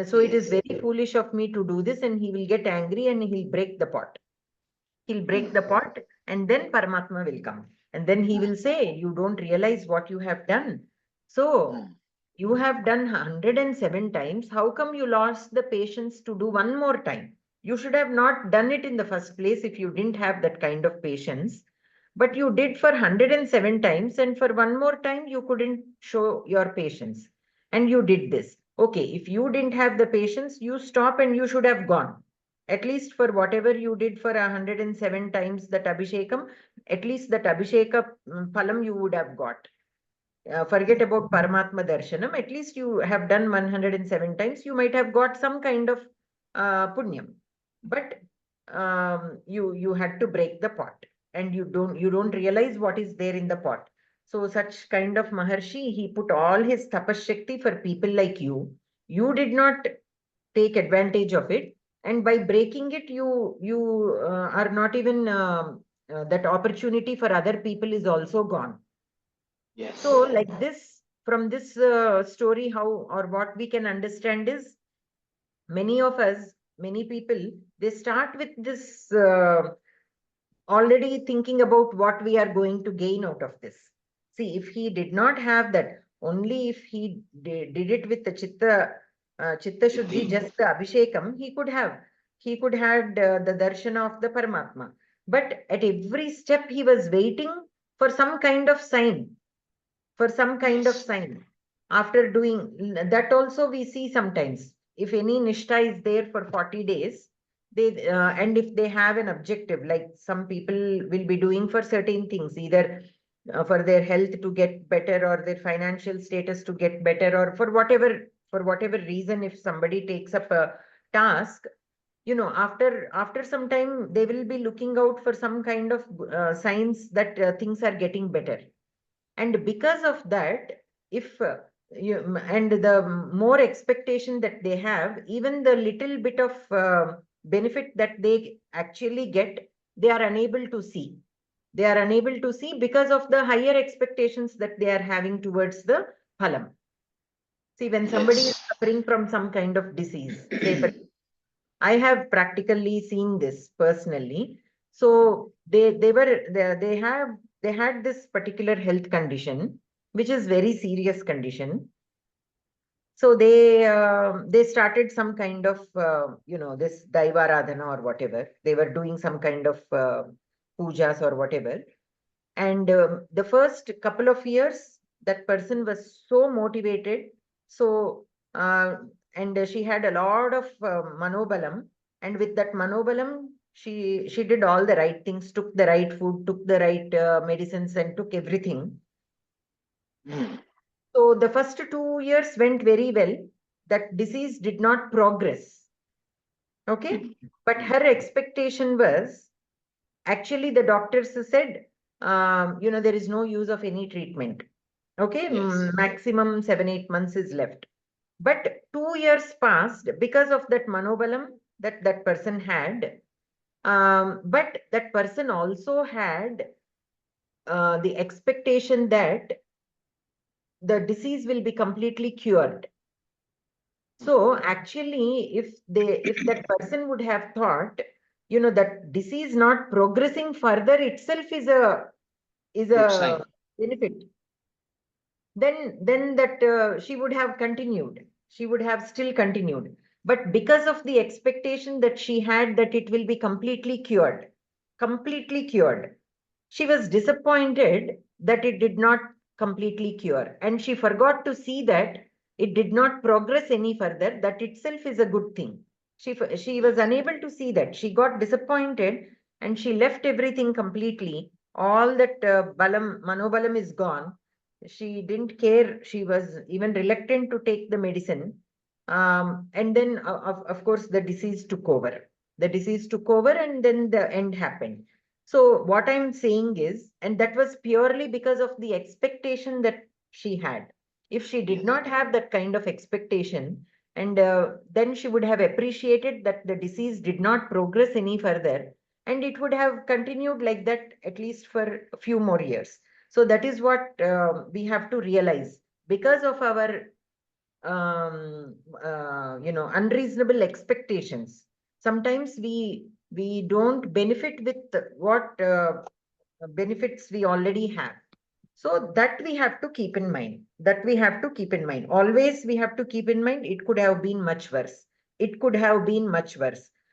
Speaker 1: So it is very foolish of me to do this, and he will get angry and he'll break the pot. He'll break the pot, and then Paramatma will come. And then he will say, you don't realize what you have done. So you have done 107 times. How come you lost the patience to do one more time? You should have not done it in the first place if you didn't have that kind of patience. But you did for 107 times, and for one more time, you couldn't show your patience. And you did this. Okay, if you didn't have the patience, you stop and you should have gone. At least for whatever you did for 107 times that Abhishekam, at least that Abhisheka phalam you would have got. Forget about Paramatma Darshanam. At least you have done 107 times. You might have got some kind of punyam. But you had to break the pot, and you don't realize what is there in the pot. So such kind of Maharshi, he put all his tapashakti for people like you. You did not take advantage of it, and by breaking it, you are not even that opportunity for other people is also gone.
Speaker 4: Yes.
Speaker 1: So like this, from this story, how or what we can understand is, many of us, many people, they start with this already thinking about what we are going to gain out of this. See, if he did not have that, only if he did it with the Chitta Shuddhi, just the Abhishekam, he could have the darshana of the Paramatma. But at every step, he was waiting for some kind of sign, After doing that also, we see sometimes, if any Nishtha is there for 40 days, they and if they have an objective, like some people will be doing for certain things, either for their health to get better, or their financial status to get better, or for whatever reason, if somebody takes up a task, after some time, they will be looking out for some kind of signs that things are getting better. And because of that, if and the more expectation that they have, even the little bit of benefit that they actually get, they are unable to see. They are unable to see because of the higher expectations that they are having towards the phalam. See, when somebody is suffering from some kind of disease, say, I have practically seen this personally. So they had this particular health condition, which is very serious condition. So they started some kind of this Daivaradhana or whatever. They were doing some kind of pujas or whatever. And the first couple of years, that person was so motivated. So and she had a lot of manobalam, and with that manobalam, she did all the right things, took the right food, took the right medicines, and took everything. So the first 2 years went very well. That disease did not progress. Okay. But her expectation was, actually, the doctors said, there is no use of any treatment. Okay.
Speaker 4: Yes.
Speaker 1: Maximum 7-8 months is left. But 2 years passed because of that manobalam that person had. But that person also had the expectation that the disease will be completely cured. So actually, if that person would have thought, that disease not progressing further itself is a
Speaker 4: sign.
Speaker 1: benefit, then that she would have continued. She would have still continued. But because of the expectation that she had that it will be completely cured, she was disappointed that it did not completely cure. And she forgot to see that it did not progress any further. That itself is a good thing. She was unable to see that. She got disappointed and she left everything completely. All that manobalam is gone. She didn't care. She was even reluctant to take the medicine. And then, of course, the disease took over. And then the end happened. So what I'm saying is, and that was purely because of the expectation that she had. If she did not have that kind of expectation, and then she would have appreciated that the disease did not progress any further, and it would have continued like that at least for a few more years. So that is what we have to realize. Because of our unreasonable expectations, sometimes we don't benefit with what benefits we already have. So that we have to keep in mind. Always we have to keep in mind, it could have been much worse.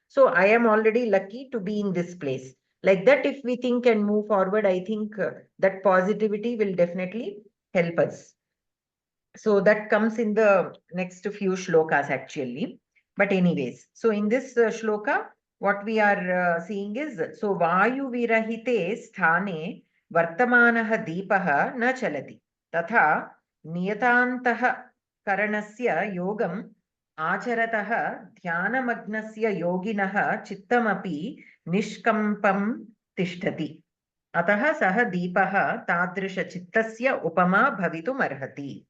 Speaker 1: So I am already lucky to be in this place. Like that, if we think and move forward, I think that positivity will definitely help us. So that comes in the next few shlokas actually. But anyways, so in this shloka, what we are seeing is, so Vayu virahite sthane vartamanaha deepaha na chalati. Tatha niyatantaha karanasya yogam acharatah dhyanamagnasya yoginaha chittamapi nishkampam tishtati. Atah saha deepaha tadrisha chittasya upama bhavitum arhati.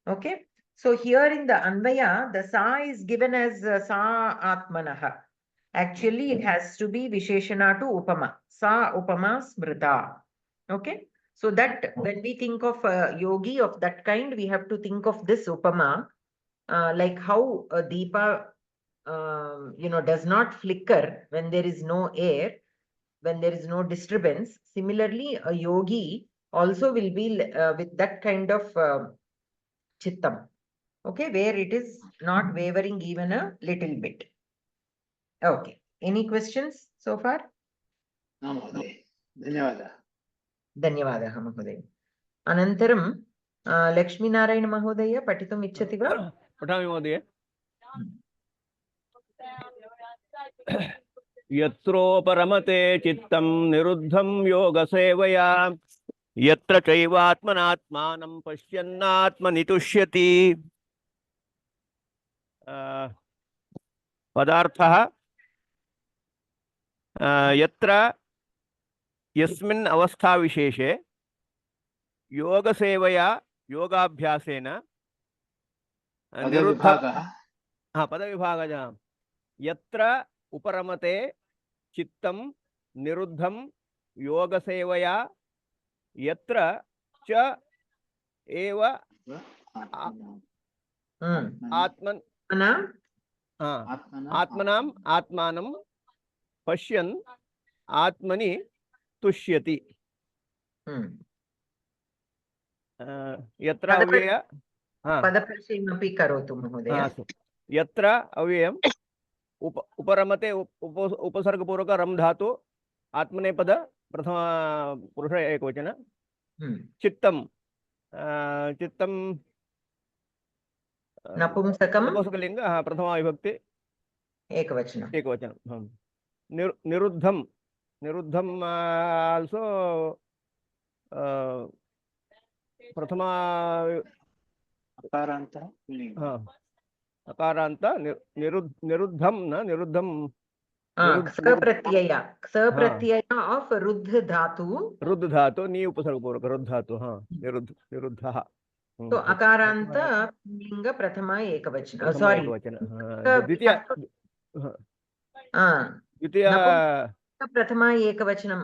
Speaker 1: Okay. So here in the Anvaya, the Sa is given as Sa Atmanaha. Actually, it has to be Visheshana to Upama. Sa Upama Smrita. Okay. So that when we think of a yogi of that kind, we have to think of this Upama, like how a Deepa does not flicker when there is no air, when there is no disturbance. Similarly, a yogi also will be with that kind of chittam, okay, where it is not wavering even a little bit. Okay, any questions so far?
Speaker 4: न महोदय, धन्यवादः.
Speaker 1: धन्यवादः महोदय. अनन्तरं लक्ष्मीनारायण महोदय पठितुम् इच्छति वा?
Speaker 6: पठामि महोदय. यत्रोपरमते चित्तं निरुद्धं योगसेवया यत्र चैवात्मनात्मानं पश्यन्नात्मनि तुष्यति. पदार्थः यत्र यस्मिन् अवस्थाविशेषे योगसेवया योगाभ्यासेन पदविभागः यत्र उपरमते चित्तं निरुद्धं योगसेवया यत्र च एव आत्मनाम् आत्मानं पश्यन् आत्मनि तुष्यति. यत्र अव्यय
Speaker 1: पदप्रश्नमपि करोतु महोदय.
Speaker 6: यत्र अव्ययम् उपरमते उपसर्गपूर्वक रम धातु आत्मनेपद प्रथम पुरुष एकवचन. चित्तं चित्तं नपुंसकलिंग प्रथमा विभक्ति एकवचनं. निरुद्धं निरुद्धं आल्सो प्रथमा अकारांत निरुद्धं न निरुद्धं
Speaker 1: प्रत्यय ऑफ रुद्ध धातु
Speaker 6: नी उपसर्ग पूर्वक रुद्ध धातु. निरुद्धः.
Speaker 1: तो अकारांत लिंग प्रथमा एकवचन, सॉरी द्वितीय प्रथमा एकवचनम.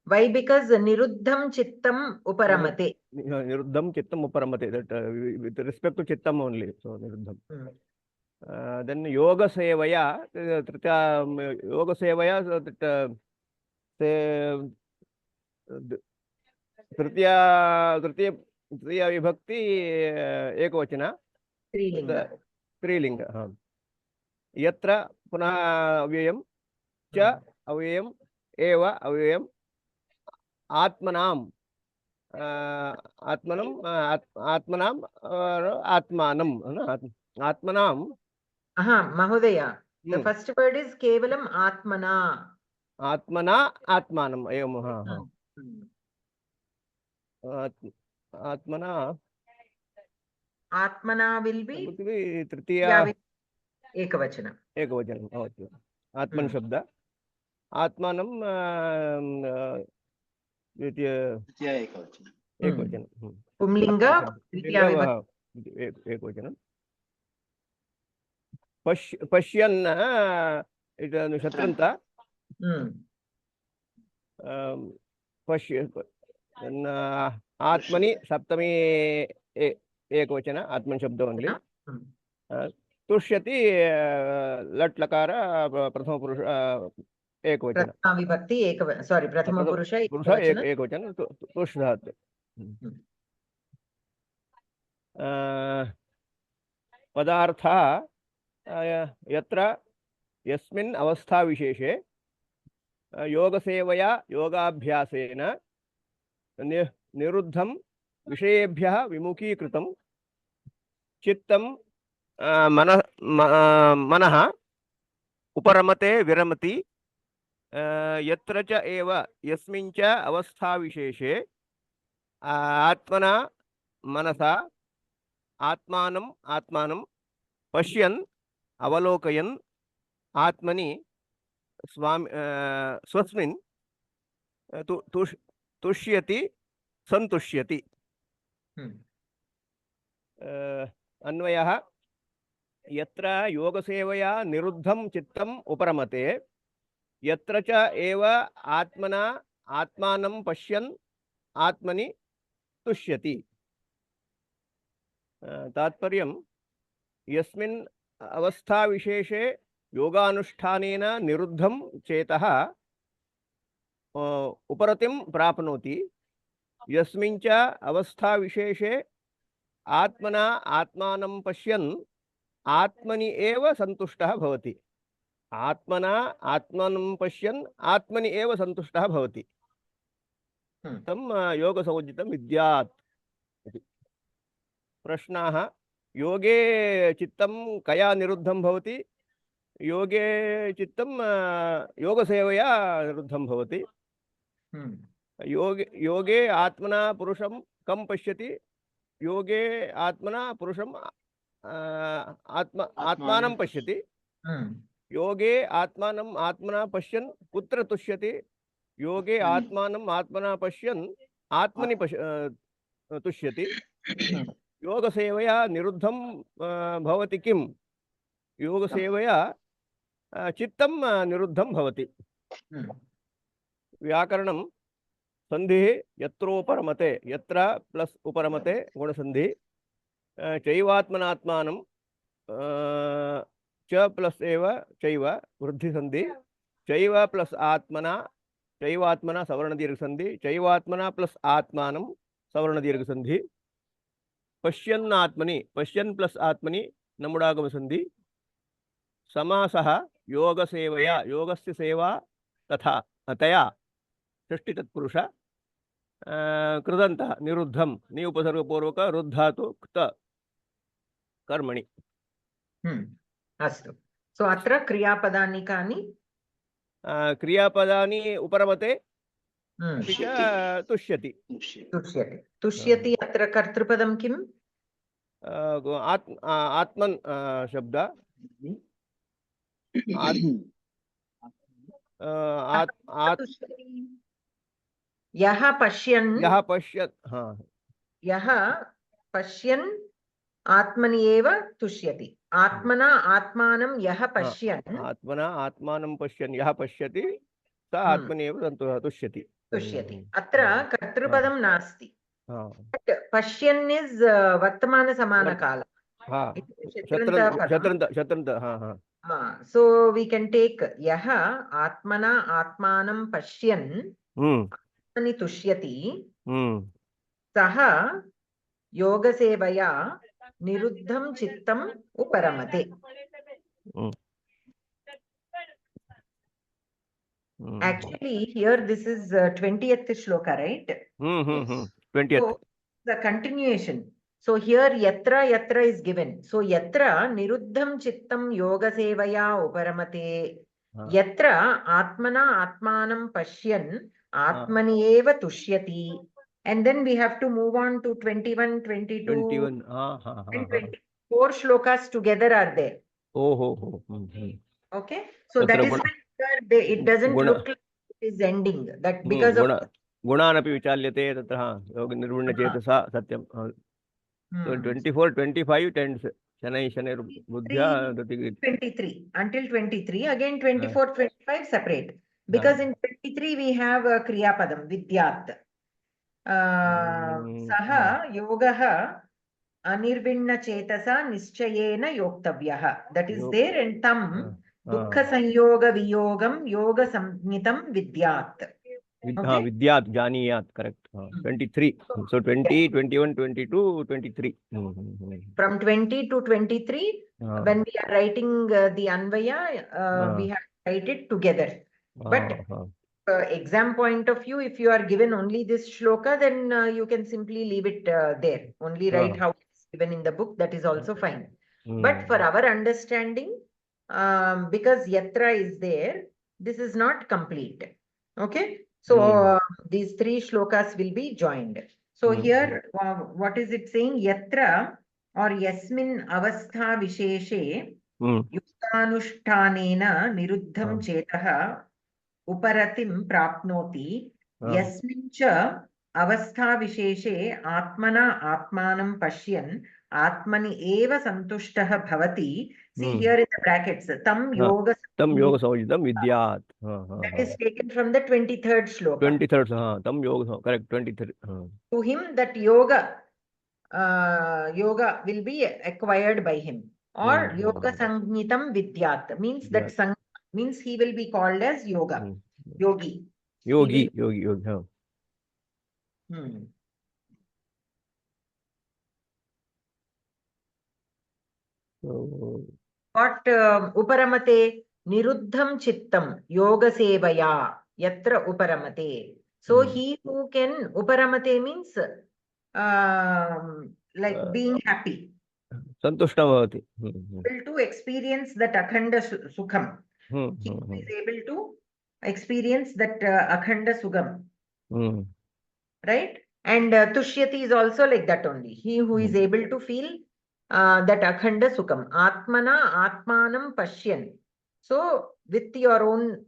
Speaker 1: Why? Because niruddham chittam uparamate.
Speaker 6: Niruddham chittam uparamate. That with respect to chittam only. So niruddham. Then yoga sevaya. Yoga sevaya. So that तृतीय विभक्ति एकवचन स्त्रीलिंग. यत्र पुनः अव्ययं च अव्ययम् एव अव्ययम् आत्मनाम् आत्मनम् आत्मनाम् आत्मानं आत्मनाम्.
Speaker 1: महोदय, the first word is केवलम् आत्मना.
Speaker 6: आत्मना आत्मानम् एवं. आत्मना
Speaker 1: आत्मना will be
Speaker 6: तृतीय
Speaker 1: एकवचनम्
Speaker 6: भवति. आत्मन शब्द आत्मानं द्वितीय एकवचनं.
Speaker 1: पुंलिंग
Speaker 6: एकवचनं. पश्यन् शत्रन्त पश्य आत्मनि सप्तमी एकवचन आत्मन शब्द ओनली. तुष्यति लट् लकार प्रथम पुरुष एकवचन.
Speaker 1: विभक्ति सॉरी प्रथम पुरुष
Speaker 6: एकवचन तुष् धातु. पदार्थः यत्र यस्मिन् अवस्था विशेषे योगसेवया योगाभ्यासेन निरुद्धं विषयेभ्यः विमुखीकृतं चित्तं मनः उपरमते विरमति यत्र च एव यस्मिन् च अवस्था विशेषे आत्मना मनसा आत्मानं पश्यन् अवलोकयन् आत्मनि स्वस्मिन् तुष्यति संतुष्यति. अन्वयः यत्र योगसेवया निरुद्धं चित्तम् उपरमते यत्र च एव आत्मना आत्मानं पश्यन् आत्मनि तुष्यति. तात्पर्यं यस्मिन् अवस्था विशेषे योगानुष्ठानेन निरुद्धं चेतः उपरतिं प्राप्नोति यस्मिन् च अवस्था विशेषे आत्मना आत्मानं पश्यन् आत्मनि एव सन्तुष्टः भवति आत्मना आत्मानं पश्यन् आत्मनि एव सन्तुष्टः भवति तं योगसमुचितं विद्यात् इति प्रश्नाः योगे चित्तं कया निरुद्धं भवति योगे चित्तं योगसेवया निरुद्धं भवति योगे आत्मना पुरुषं कं पश्यति योगे आत्मना पुरुषं आत्मानं पश्यति योगे आत्मानं आत्मना पश्यन् कुत्र तुष्यति योगे आत्मानं आत्मना पश्यन् आत्मनि तुष्यति योगसेवया निरुद्धं भवति किं योगसेवया चित्तं निरुद्धं भवति व्याकरणं संधिः यत्रोपरमते यत्र प्लस उपरमते गुणसंधि चैवात्मनात्मानं च प्लस एव चैव वृद्धिसंधि चैव प्लस आत्मना चैवात्मना सवर्णदीर्घसंधि चैवात्मना प्लस आत्मानं सवर्णदीर्घसंधि पश्यन्नात्मनि पश्यन् प्लस आत्मनि नमुडागमसंधि समासः योगसेवया योगस्य सेवा तथा तया षष्ठी तत्पुरुष कृदन्तः निरुद्धं नि उपसर्गपूर्वक रुद्धातु क्त कर्मणि
Speaker 1: अस्तु सो अत्र क्रियापदानि कानि
Speaker 6: क्रियापदानि उपरमते अपि च तुष्यति
Speaker 1: तुष्यति तुष्यति अत्र कर्तृपदं किम्
Speaker 6: आत्मन् शब्द
Speaker 1: यः पश्यन् आत्मनि एव तुष्यति आत्मना आत्मानं यः पश्यन्
Speaker 6: आत्मना आत्मानं पश्यन् यः पश्यति सः आत्मनि एव तुष्यति
Speaker 1: तुष्यति अत्र कर्तृपदं नास्ति पश्यन् is वर्तमानसमानकाल so we can take यः आत्मना आत्मानं पश्यन् आत्मनि तुष्यति सः योगसेवया निरुद्धं चित्तम् उपरमते actually here this is 20th shloka right
Speaker 6: 20th
Speaker 1: so the continuation so here yatra yatra is given so yatra niruddham chittam yogasevaya uparamate yatra atmana atmanam pashyan atmani eva tushyati and then we have to move on to 21 22 and 24 shlokas together are there okay so that is why it doesn't look like it is ending that because of
Speaker 6: गुणानपि विचाल्यते तत्र योग निर्गुण्य चेतसा सत्यं 24 25 10 शनै बुद्ध्या
Speaker 1: 23 until 23 again 24 25 separate because in 23 we have a kriya padam vidyat saha yogah anirvinna chetasa nischayena yoktavyaha that is there and tam dukha sanyoga viyogam yoga samnitam vidyat
Speaker 6: विद्यात् जानीयात् correct 23 so 20 21 22 23
Speaker 1: from 20 to 23 when we are writing the anvaya we have to write it together but exam point of view if you are given only this shloka then you can simply leave it there only write how it's given in the book that is also fine but for our understanding because yatra is there this is not complete okay so these three shlokas will be joined so here what is it saying yatra or yasmin avastha visheshe yukanushtanena niruddham chetah uparatim prapnoti yasmin cha avastha visheshe atmana atmanam pashyan atmani eva santushtah bhavati see here in the brackets tam yoga
Speaker 6: samojitam vidyat
Speaker 1: that is taken from the 23rd shloka
Speaker 6: 23rd tam yoga correct 23rd
Speaker 1: to him that yoga will be acquired by him or yoga sanghnitam vidyat means that means he will be called as yoga, yogi.
Speaker 6: Yogi.
Speaker 1: What uparamate niruddham chittam yoga sevaya yatra uparamate. So he who can, uparamate means like being happy.
Speaker 6: Santushtam bhavati.
Speaker 1: Able to experience that akhanda sukham. He is able to experience that akhanda sukham. Right? And tushyati is also like that only. He who is able to feel that akhanda sukham. Atmana atmanam pashyan. So with your own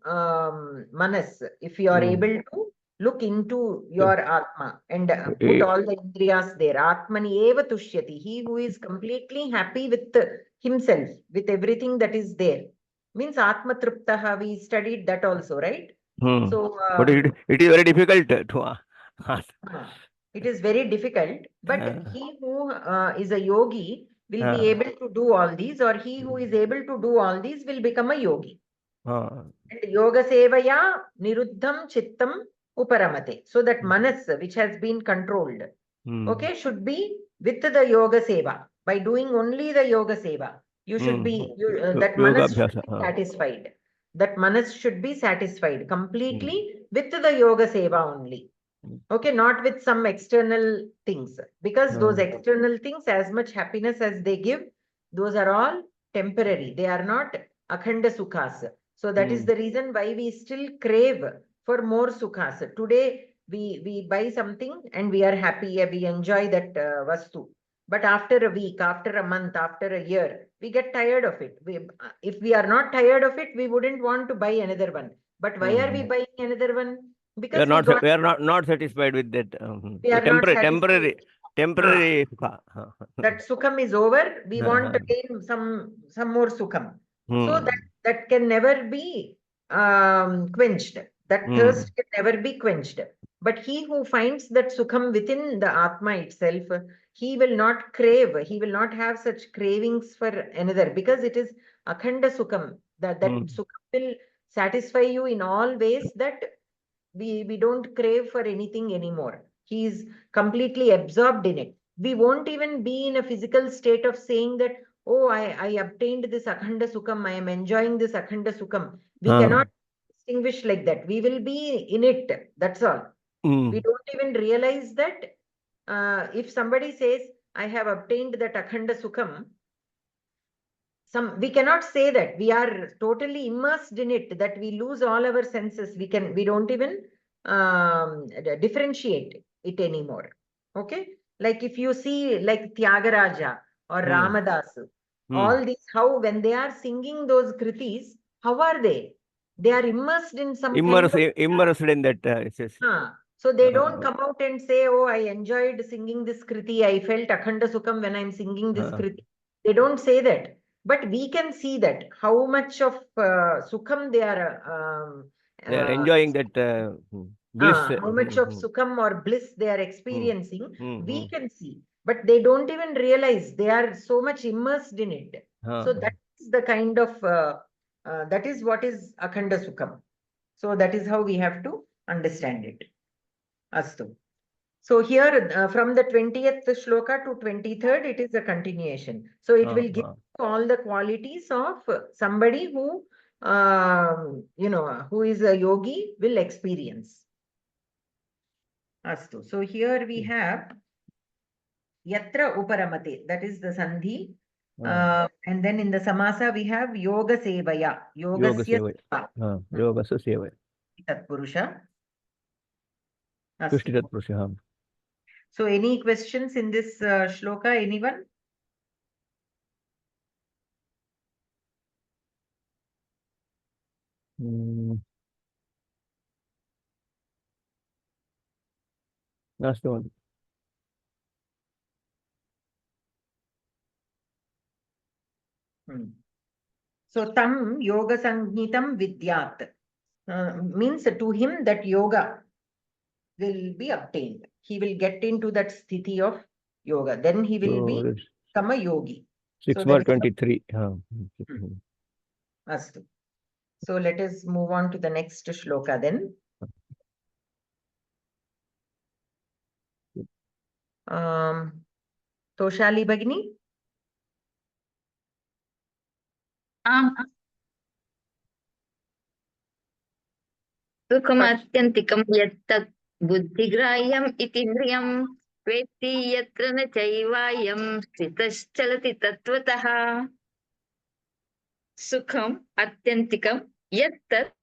Speaker 1: manas, if you are able to look into your atma and put all the indriyas there, atmani eva tushyati. He who is completely happy with himself, with everything that is there. Means atma triptaha, we studied that also, right? So
Speaker 6: but it is very difficult to
Speaker 1: it is very difficult, but he who is a yogi will be able to do all these, or he who is able to do all these will become a yogi. And yoga sevaya niruddham chittam uparamate. So that manas, which has been controlled, okay, should be with the yoga seva. By doing only the yoga seva, you should be, that manas should be satisfied. That manas should be satisfied completely with the yoga seva only. Okay, not with some external things, because those external things, as much happiness as they give, those are all temporary. They are not akhanda sukhas. So that is the reason why we still crave for more sukhas. Today, we buy something and we are happy, we enjoy that vastu. But after a week, after a month, after a year, we get tired of it. If we are not tired of it, we wouldn't want to buy another one. But why are we buying another one? Because
Speaker 6: we are not satisfied with that.
Speaker 1: We are
Speaker 6: temporary
Speaker 1: that sukham is over. We want again some more sukham. So that can never be quenched. That thirst can never be quenched. But he who finds that sukham within the atma itself, he will not crave. He will not have such cravings for another, because it is akhanda sukham. That sukham will satisfy you in all ways, that we don't crave for anything anymore. He is completely absorbed in it. We won't even be in a physical state of saying that, oh, I obtained this akhanda sukham, I am enjoying this akhanda sukham. We cannot distinguish like that. We will be in it. That's all. We don't even realize that if somebody says, I have obtained that akhanda sukham, we cannot say that we are totally immersed in it, that we lose all our senses. We don't even differentiate it anymore. Okay, like if you see like Tyagaraja or Ramadas, all these, how when they are singing those kritis, how are they? They are immersed in some
Speaker 6: immersed in that.
Speaker 1: So they don't come out and say, oh, I enjoyed singing this kriti, I felt akhanda sukham when I'm singing this kriti. They don't say that. But we can see that how much of sukham they are
Speaker 6: enjoying that bliss.
Speaker 1: How much of sukham or bliss they are experiencing, we can see. But they don't even realize they are so much immersed in it. So that is the kind of, that is what is akhanda sukham. So that is how we have to understand it. Astu. So here from the 20th shloka to 23rd, it is a continuation. So it will give all the qualities of somebody who, who is a yogi will experience. Astu. So here we have yatra uparamate, that is the sandhi. And then in the samasa we have yoga sevaya. Yogasya
Speaker 6: sevaya.
Speaker 1: Tatpurusha.
Speaker 6: Tatpurusha.
Speaker 1: So any questions in this shloka, anyone?
Speaker 6: Last one.
Speaker 1: So tam yoga sanghnitam vidyat means to him that yoga will be obtained. He will get into that sthiti of yoga. Then he will become a yogi.
Speaker 6: 6/23.
Speaker 1: Astu. So let us move on to the next shloka then. Toshali Bhagini.
Speaker 7: सुखमात्यन्तिकं यत्तत् बुद्धिग्राह्यम् इतीन्द्रियं वेत्ति यत्र न चैवायं स्थितश्चलति तत्त्वतः सुखम् आत्यन्तिकं यत्तत्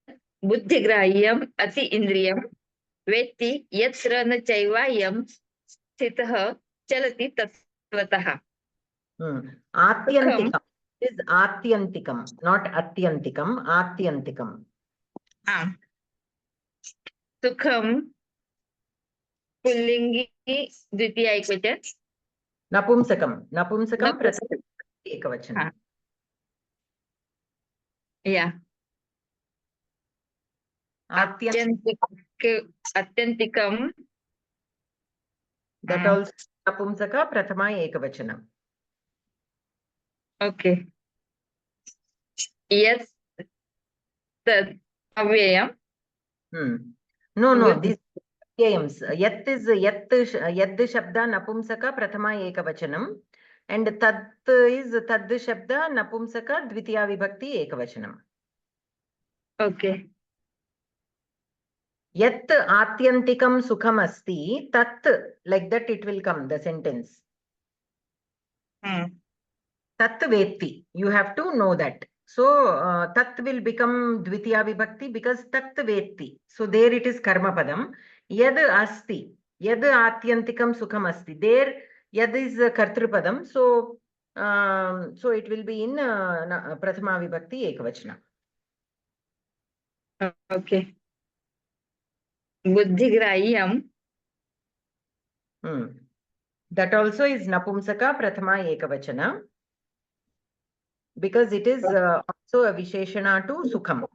Speaker 7: बुद्धिग्राह्यम् अति इन्द्रियं वेत्ति यत्र न चैवायं स्थितः चलति तत्त्वतः
Speaker 1: Atyantikam is Atyantikam, not Atyantikam, Atyantikam.
Speaker 7: सुखम पुल्लिंगी द्वितीय एकवचन
Speaker 1: नपुंसकम प्रथम एकवचन
Speaker 7: या आत्यंतिकम
Speaker 1: that also नपुंसक प्रथमा एकवचन
Speaker 7: ओके यस तद अव्ययम
Speaker 1: no this avyayams yat is yad shabda napumsaka prathama ekavachanam and tat is tad shabda napumsaka dvitiya vibhakti ekavachanam.
Speaker 7: Okay.
Speaker 1: Yat atyantikam sukham asti tat, like that it will come the sentence. Tat vetti, you have to know that. So tat will become dvitiya vibhakti because tat vetti. So there it is karma padam. Yad asti, yad atyantikam sukham asti. There yad is kartrupadam. So so it will be in prathama vibhakti ekavachana.
Speaker 7: Okay. Buddhigrahyam.
Speaker 1: That also is napumsaka prathama ekavachana. Because it is also a visheshana to sukham.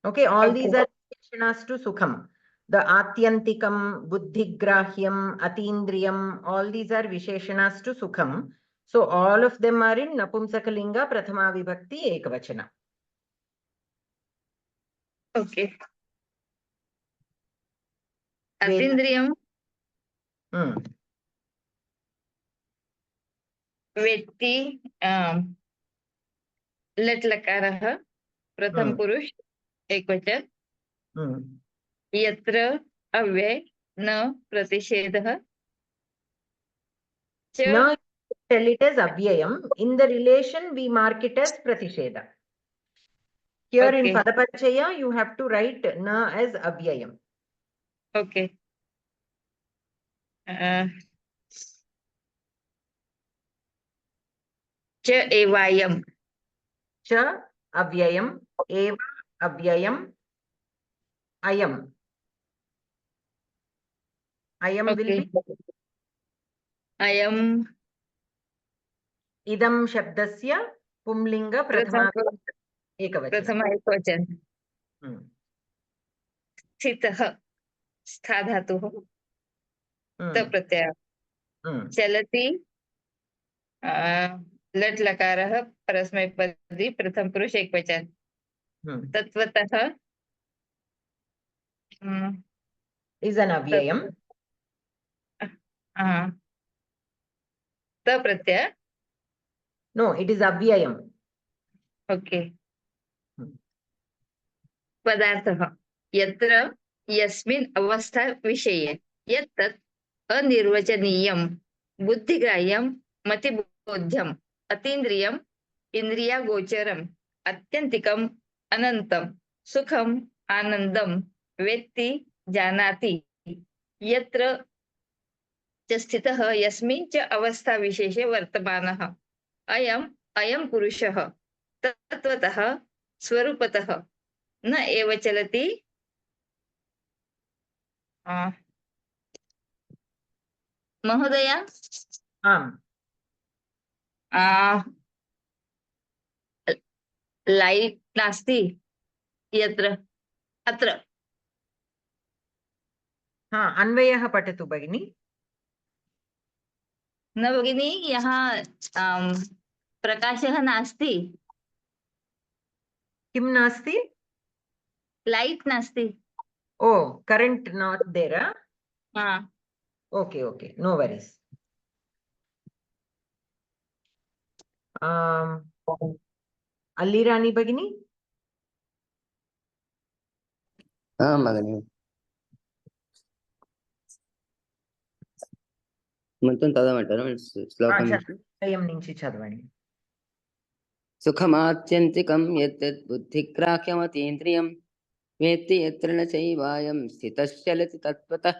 Speaker 1: Okay, all these are visheshanas to sukham. The atyantikam, buddhigrahyam, atindriyam, all these are visheshanas to sukham. So all of them are in napumsakalinga prathama vibhakti ekavachana.
Speaker 7: Okay. Atindriyam. वेत्ति लट लकारः प्रथम पुरुष एकवचन यत्र अव्यय न प्रतिषेधः
Speaker 1: No, tell it as avyayam. In the relation we mark it as pratisheda. Here in padaparichaya you have to write na as avyayam.
Speaker 7: Okay. च एवायम
Speaker 1: च avyayam eva avyayam ayam will be
Speaker 7: ayam
Speaker 1: idam shabdasya pumlinga prathama
Speaker 7: ekavachan स्थितः स्था धातुः त प्रत्ययः चलति लट लकारः परस्मैपदी प्रथम पुरुष एकवचन तत्वतः
Speaker 1: is an avyayam.
Speaker 7: त प्रत्यय
Speaker 1: No, it is avyayam.
Speaker 7: Okay. पदार्थः यत्र यस्मिन् अवस्था विषये यत्तत् अनिर्वचनीयं बुद्धिग्राह्यं मतिबोध्यम् अतीन्द्रियम् इन्द्रियागोचरम् आत्यन्तिकम् अनन्तं सुखम् आनन्दं वेत्ति जानाति यत्र च स्थितः यस्मिन् च अवस्था विशेषे वर्तमानः अयं पुरुषः तत्त्वतः स्वरूपतः न एव चलति महोदय लाइट नास्ति यत्र अत्र
Speaker 1: अन्वयः पठतु भगिनी.
Speaker 7: न भगिनी, यहाँ प्रकाशः नास्ति,
Speaker 1: किं नास्ति?
Speaker 7: लैट् नास्ति.
Speaker 1: Oh, current not there.
Speaker 7: हा.
Speaker 1: Okay, okay, no worries. Allirani Bagini?
Speaker 8: भगिनि మొత్తం చదవమంటారా శ్లోకం నుంచి?
Speaker 1: నుంచి చదవండి.
Speaker 8: సుఖమాత్యంతికం యత్తత్ బుద్ధిగ్రాహ్యమతీంద్రియం వేత్తి యత్ర న చైవాయం స్థితశ్చలతి తత్వతః.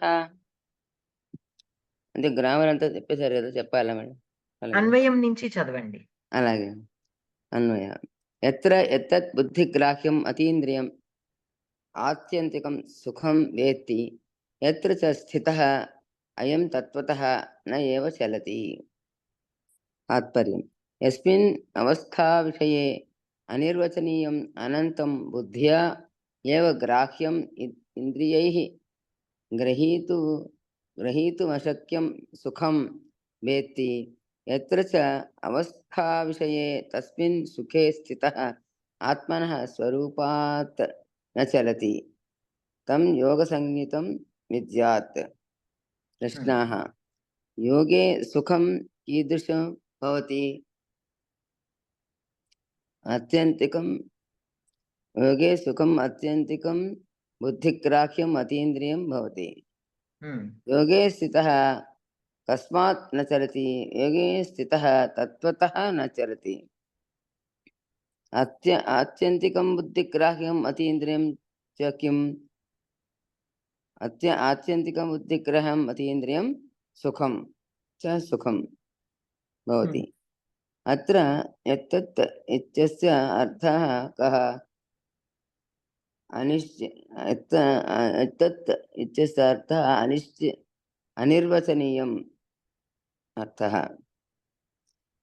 Speaker 8: అంటే గ్రామర్ అంతా చెప్పేశారు కదా, చెప్పాలా మేడం?
Speaker 1: అన్వయం నుంచి చదవండి.
Speaker 8: అలాగే అన్వయ. ఎత్ర ఎత్తత్ బుద్ధిగ్రాహ్యం అతీంద్రియం ఆత్యంతికం సుఖం వేత్తి యత్ర చ స్థితః అయం తత్వతః న ఏవ చలతి. तात्पर्यम् यस्मिन् अवस्था विषये अनिर्वचनीयम् अनन्तं बुद्ध्या एव ग्राह्यम् इन्द्रियैः ग्रहीतुमशक्यं सुखं वेत्ति यत्र च अवस्था विषये तस्मिन् सुखे स्थितः आत्मनः स्वरूपात् न चलति तं योगसंज्ञितं विद्यात्. प्रश्नाः. योगे सुखं कीदृशं भवति? योगे सुखम् अत्यन्तिकं बुद्धिग्राह्यम् अतीन्द्रियं भवति. योगे स्थितः कस्मात् न चलति? योगे स्थितः तत्त्वतः न चलति. आत्यन्तिकं बुद्धिग्राह्यम् अतीन्द्रियं च किम्? आत्यन्तिकं बुद्धिग्राह्यम् अतीन्द्रियं सुखं च सुखं भवति. अत्र एतत् इत्यस्य अर्थः कः? एतत् इत्यस्य अर्थः अनिर्वचनीयम् अर्थः.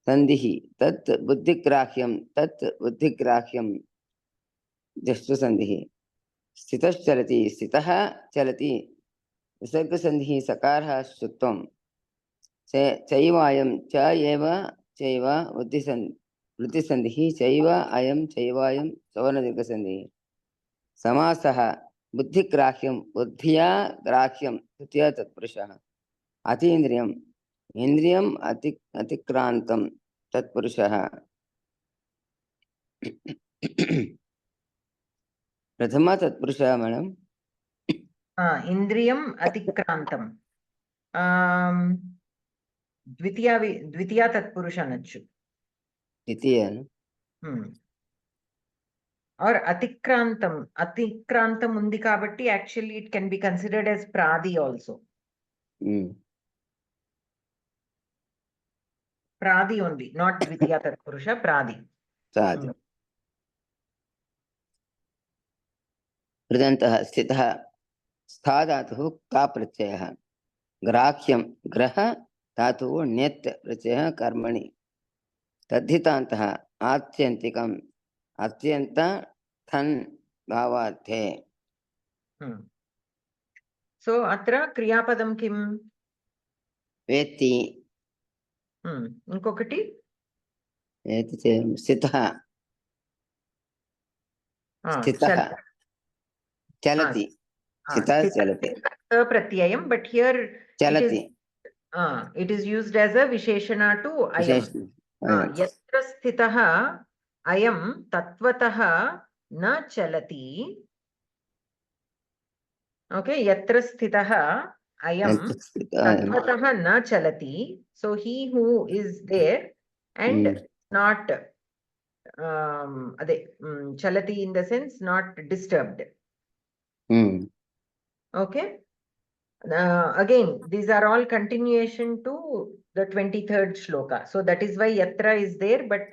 Speaker 8: सन्धिः तत् बुद्धिग्राह्यं जष्टुसन्धिः. स्थितश्चलति स्थितः चलति विसर्गसन्धिः सकारः शुत्वं चैवायं च एव चैव वृत्तिसन्धिः चैव अयं चैवायं सवर्णदीर्घसन्धिः. समासः बुद्धिग्राह्यं बुद्धिया ग्राह्यं तृतीया तत्पुरुषः. अतीन्द्रियम् इन्द्रियम् अतिक्रान्तं तत्पुरुषः. प्रथमा तत्पुरुषः मैडम.
Speaker 1: इंद्रियम् अतिक्रान्तं. द्वितीया तत्पुरुष అనొచ్చు.
Speaker 8: द्वितीय.
Speaker 1: और अतिक्रांतम ఉంది కాబట్టి actually it can be considered as pradi also. Pradi only, not dvitiya tatpurusha, pradi.
Speaker 8: प्रदन्तः स्थितः स्था धातुः का प्रत्ययः. ग्राह्यं ग्रह धातुः ण्यत् प्रत्ययः कर्मणि. तद्धितान्तः आत्यन्तिकम् अत्यन्त थन् भावार्थे.
Speaker 1: सो अत्र क्रियापदं किम्?
Speaker 8: वेत्ति.
Speaker 1: इंकोकटि
Speaker 8: स्थितः स्थितः चलति. स्थितः चलति
Speaker 1: प्रत्ययम्, but here
Speaker 8: चलति
Speaker 1: it is used as a visheshana to ayam. यत्र स्थितः अयं तत्वतः न चलति. Okay, यत्र स्थितः अयं तत्वतः न चलति. So he who is there and not chalati in the sense not disturbed. Okay. Again, these are all continuation to the 23rd shloka. So that is why yatra is there, but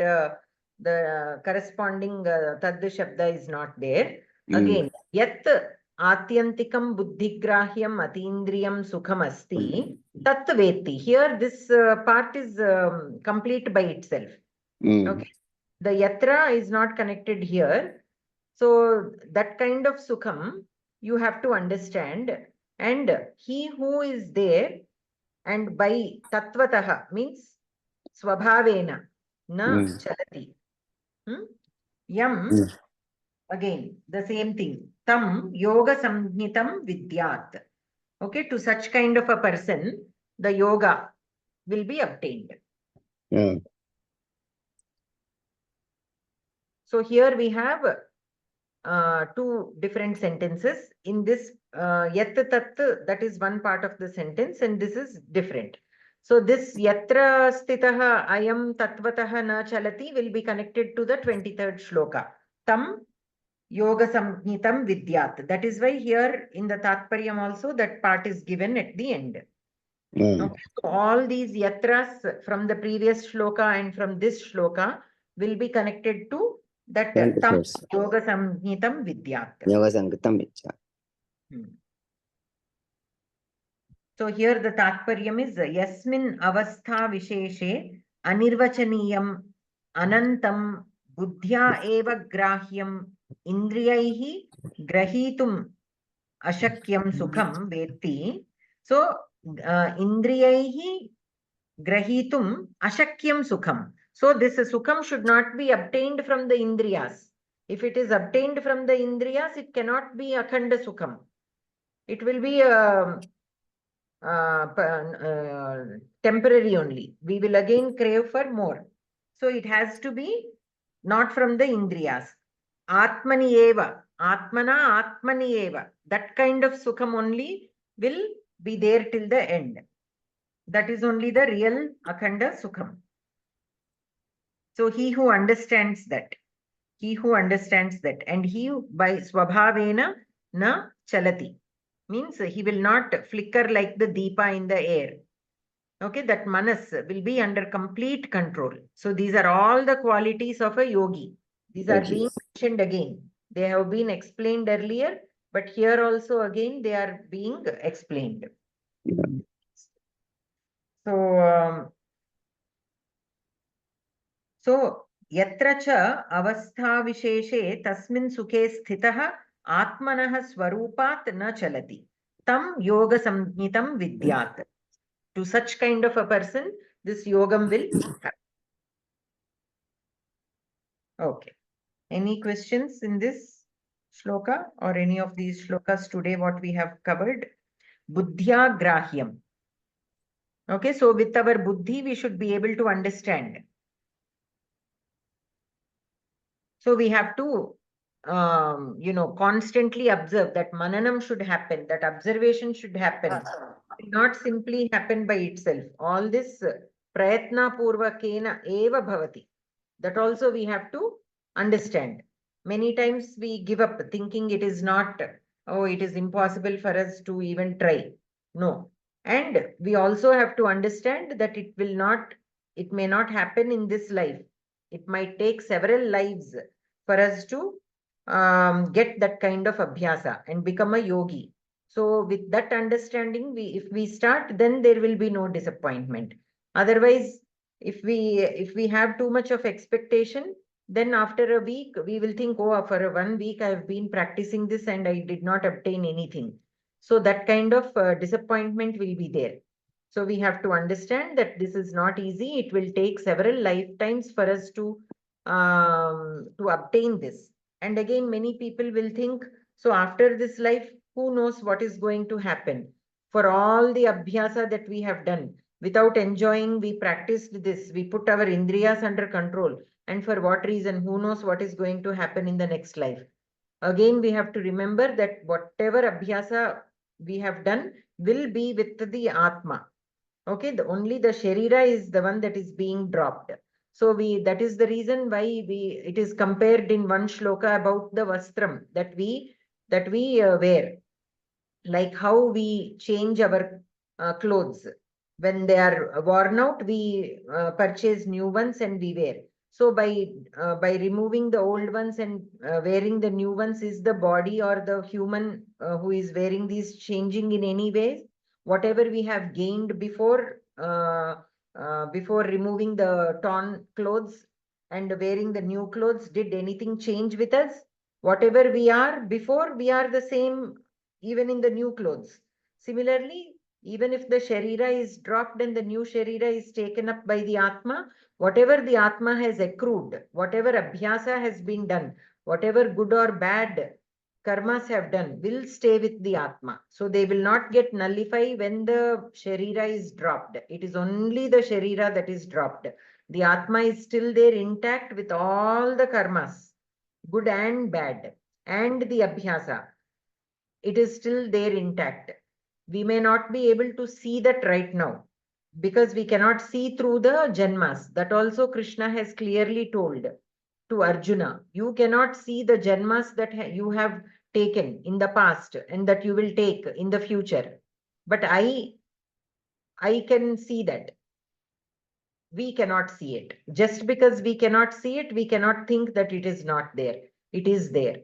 Speaker 1: the corresponding tad shabda is not there. Again, yat atyantikam buddhigrahyam atindriyam sukham asti tat vetti. Here this part is complete by itself. Okay. The yatra is not connected here. So that kind of sukham you have to understand. And he who is there and by tatvatah means swabhavena na chalati. Yam, again the same thing. Tam yoga samhitam vidyat. Okay, to such kind of a person, the yoga will be obtained. So here we have two different sentences. In this yat tat, that is one part of the sentence, and this is different. So this yatra stitaha ayam tatvatah na chalati will be connected to the 23rd shloka. Tam yoga samhitam vidyat. That is why here in the Tatparyam also that part is given at the end. Okay, so all these yatras from the previous shloka and from this shloka will be connected to that tam yoga samhitam vidyat.
Speaker 8: Yoga samhitam vidyat.
Speaker 1: So here the Tatparyam is yasmin avastha visheshe anirvachaniyam anantam buddhya eva grahyam indriyaihi grahitum ashakyam sukham vetti. So indriyaihi grahitum ashakyam sukham. So this sukham should not be obtained from the indriyas. If it is obtained from the indriyas, it cannot be akhanda sukham. It will be temporary only. We will again crave for more. So it has to be not from the indriyas. Atmani eva, atmana atmani eva. That kind of sukham only will be there till the end. That is only the real akhanda sukham. So he who understands that, and he by swabhavena na chalati, means he will not flicker like the deepa in the air. Okay, that manas will be under complete control. So these are all the qualities of a yogi. These are being mentioned again. They have been explained earlier, but here also again they are being explained. So yatra cha avastha visheshe tasmin sukhe sthitah atmanah swarupat na chalati. Tam yoga samhitam vidyat. To such kind of a person, this yogam will happen. Okay. Any questions in this shloka or any of these shlokas today what we have covered? Buddhya grahyam. Okay, so with our buddhi, we should be able to understand. So we have to, constantly observe that mananam should happen, that observation should happen. Not simply happen by itself. All this prayatna purvakena eva bhavati. That also we have to understand. Many times we give up thinking it is not, it is impossible for us to even try. No. And we also have to understand that it may not happen in this life. It might take several lives for us to get that kind of abhyasa and become a yogi. So with that understanding, if we start, then there will be no disappointment. Otherwise, if we have too much of expectation, then after a week, we will think, oh, for 1 week, I have been practicing this and I did not obtain anything. So that kind of disappointment will be there. So we have to understand that this is not easy. It will take several lifetimes for us to obtain this. And again, many people will think, so after this life, who knows what is going to happen? For all the abhyasa that we have done, without enjoying, we practiced this. We put our indriyas under control. And for what reason? Who knows what is going to happen in the next life? Again, we have to remember that whatever abhyasa we have done will be with the Atma. Okay, only the Sharira is the one that is being dropped. So that is the reason why it is compared in one shloka about the vastram that we wear. Like how we change our clothes. When they are worn out, we purchase new ones and we wear. So by removing the old ones and wearing the new ones, is the body or the human who is wearing these changing in any way? Whatever we have gained before removing the torn clothes and wearing the new clothes, did anything change with us? Whatever we are before, we are the same even in the new clothes. Similarly, Even if the Sharira is dropped and the new Sharira is taken up by the Atma, whatever the Atma has accrued, whatever Abhyasa has been done, whatever good or bad karmas have done, will stay with the Atma. So they will not get nullified when the Sharira is dropped. It is only the Sharira that is dropped. The Atma is still there intact with all the karmas, good and bad, and the Abhyasa. It is still there intact. We may not be able to see that right now because we cannot see through the janmas. That also Krishna has clearly told to Arjuna. You cannot see the janmas that you have taken in the past and that you will take in the future. But I can see that. We cannot see it. Just because we cannot see it, we cannot think that it is not there. It is there.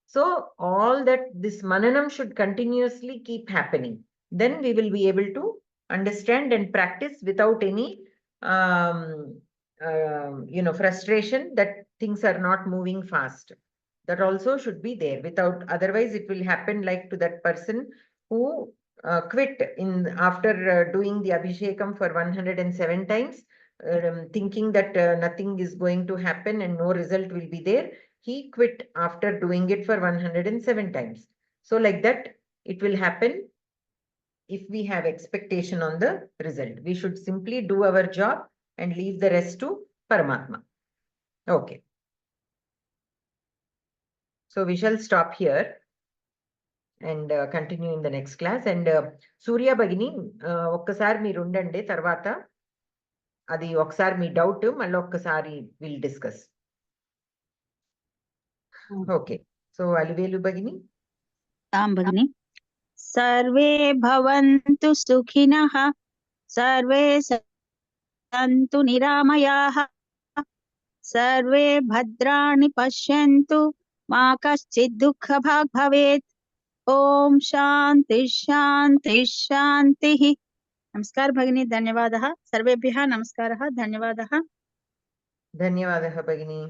Speaker 1: So all that this mananam should continuously keep happening. Then we will be able to understand and practice without any frustration that things are not moving fast. That also should be there. Without, otherwise it will happen like to that person who quit after doing the Abhishekam for 107 times, thinking that nothing is going to happen and no result will be there. He quit after doing it for 107 times. So like that, it will happen if we have expectation on the result. We should simply do our job and leave the rest to Paramatma. Okay. So we shall stop here and continue in the next class. And Surya Bhagini, ఒక్కసారి మీరు ఉండండి, తర్వాత అది ఒకసారి మీ doubt మళ్ళీ ఒక్కసారి will discuss. Okay, so Alivelu భగిని.
Speaker 5: భగిని, సర్వే భవంతు సుఖినః, సర్వే సంతు నిరామయాః, సర్వే భద్రాణి పశ్యంతు, మా కశ్చిద్ దుఃఖభాగ్ భవేత్. ఓం శాంతి శాంతి శాంతి. నమస్కార్ భగిని, ధన్యవాదः. సర్వేభ్యः నమస్కారः, ధన్యవాదः.
Speaker 1: ధన్యవాదः భగిని.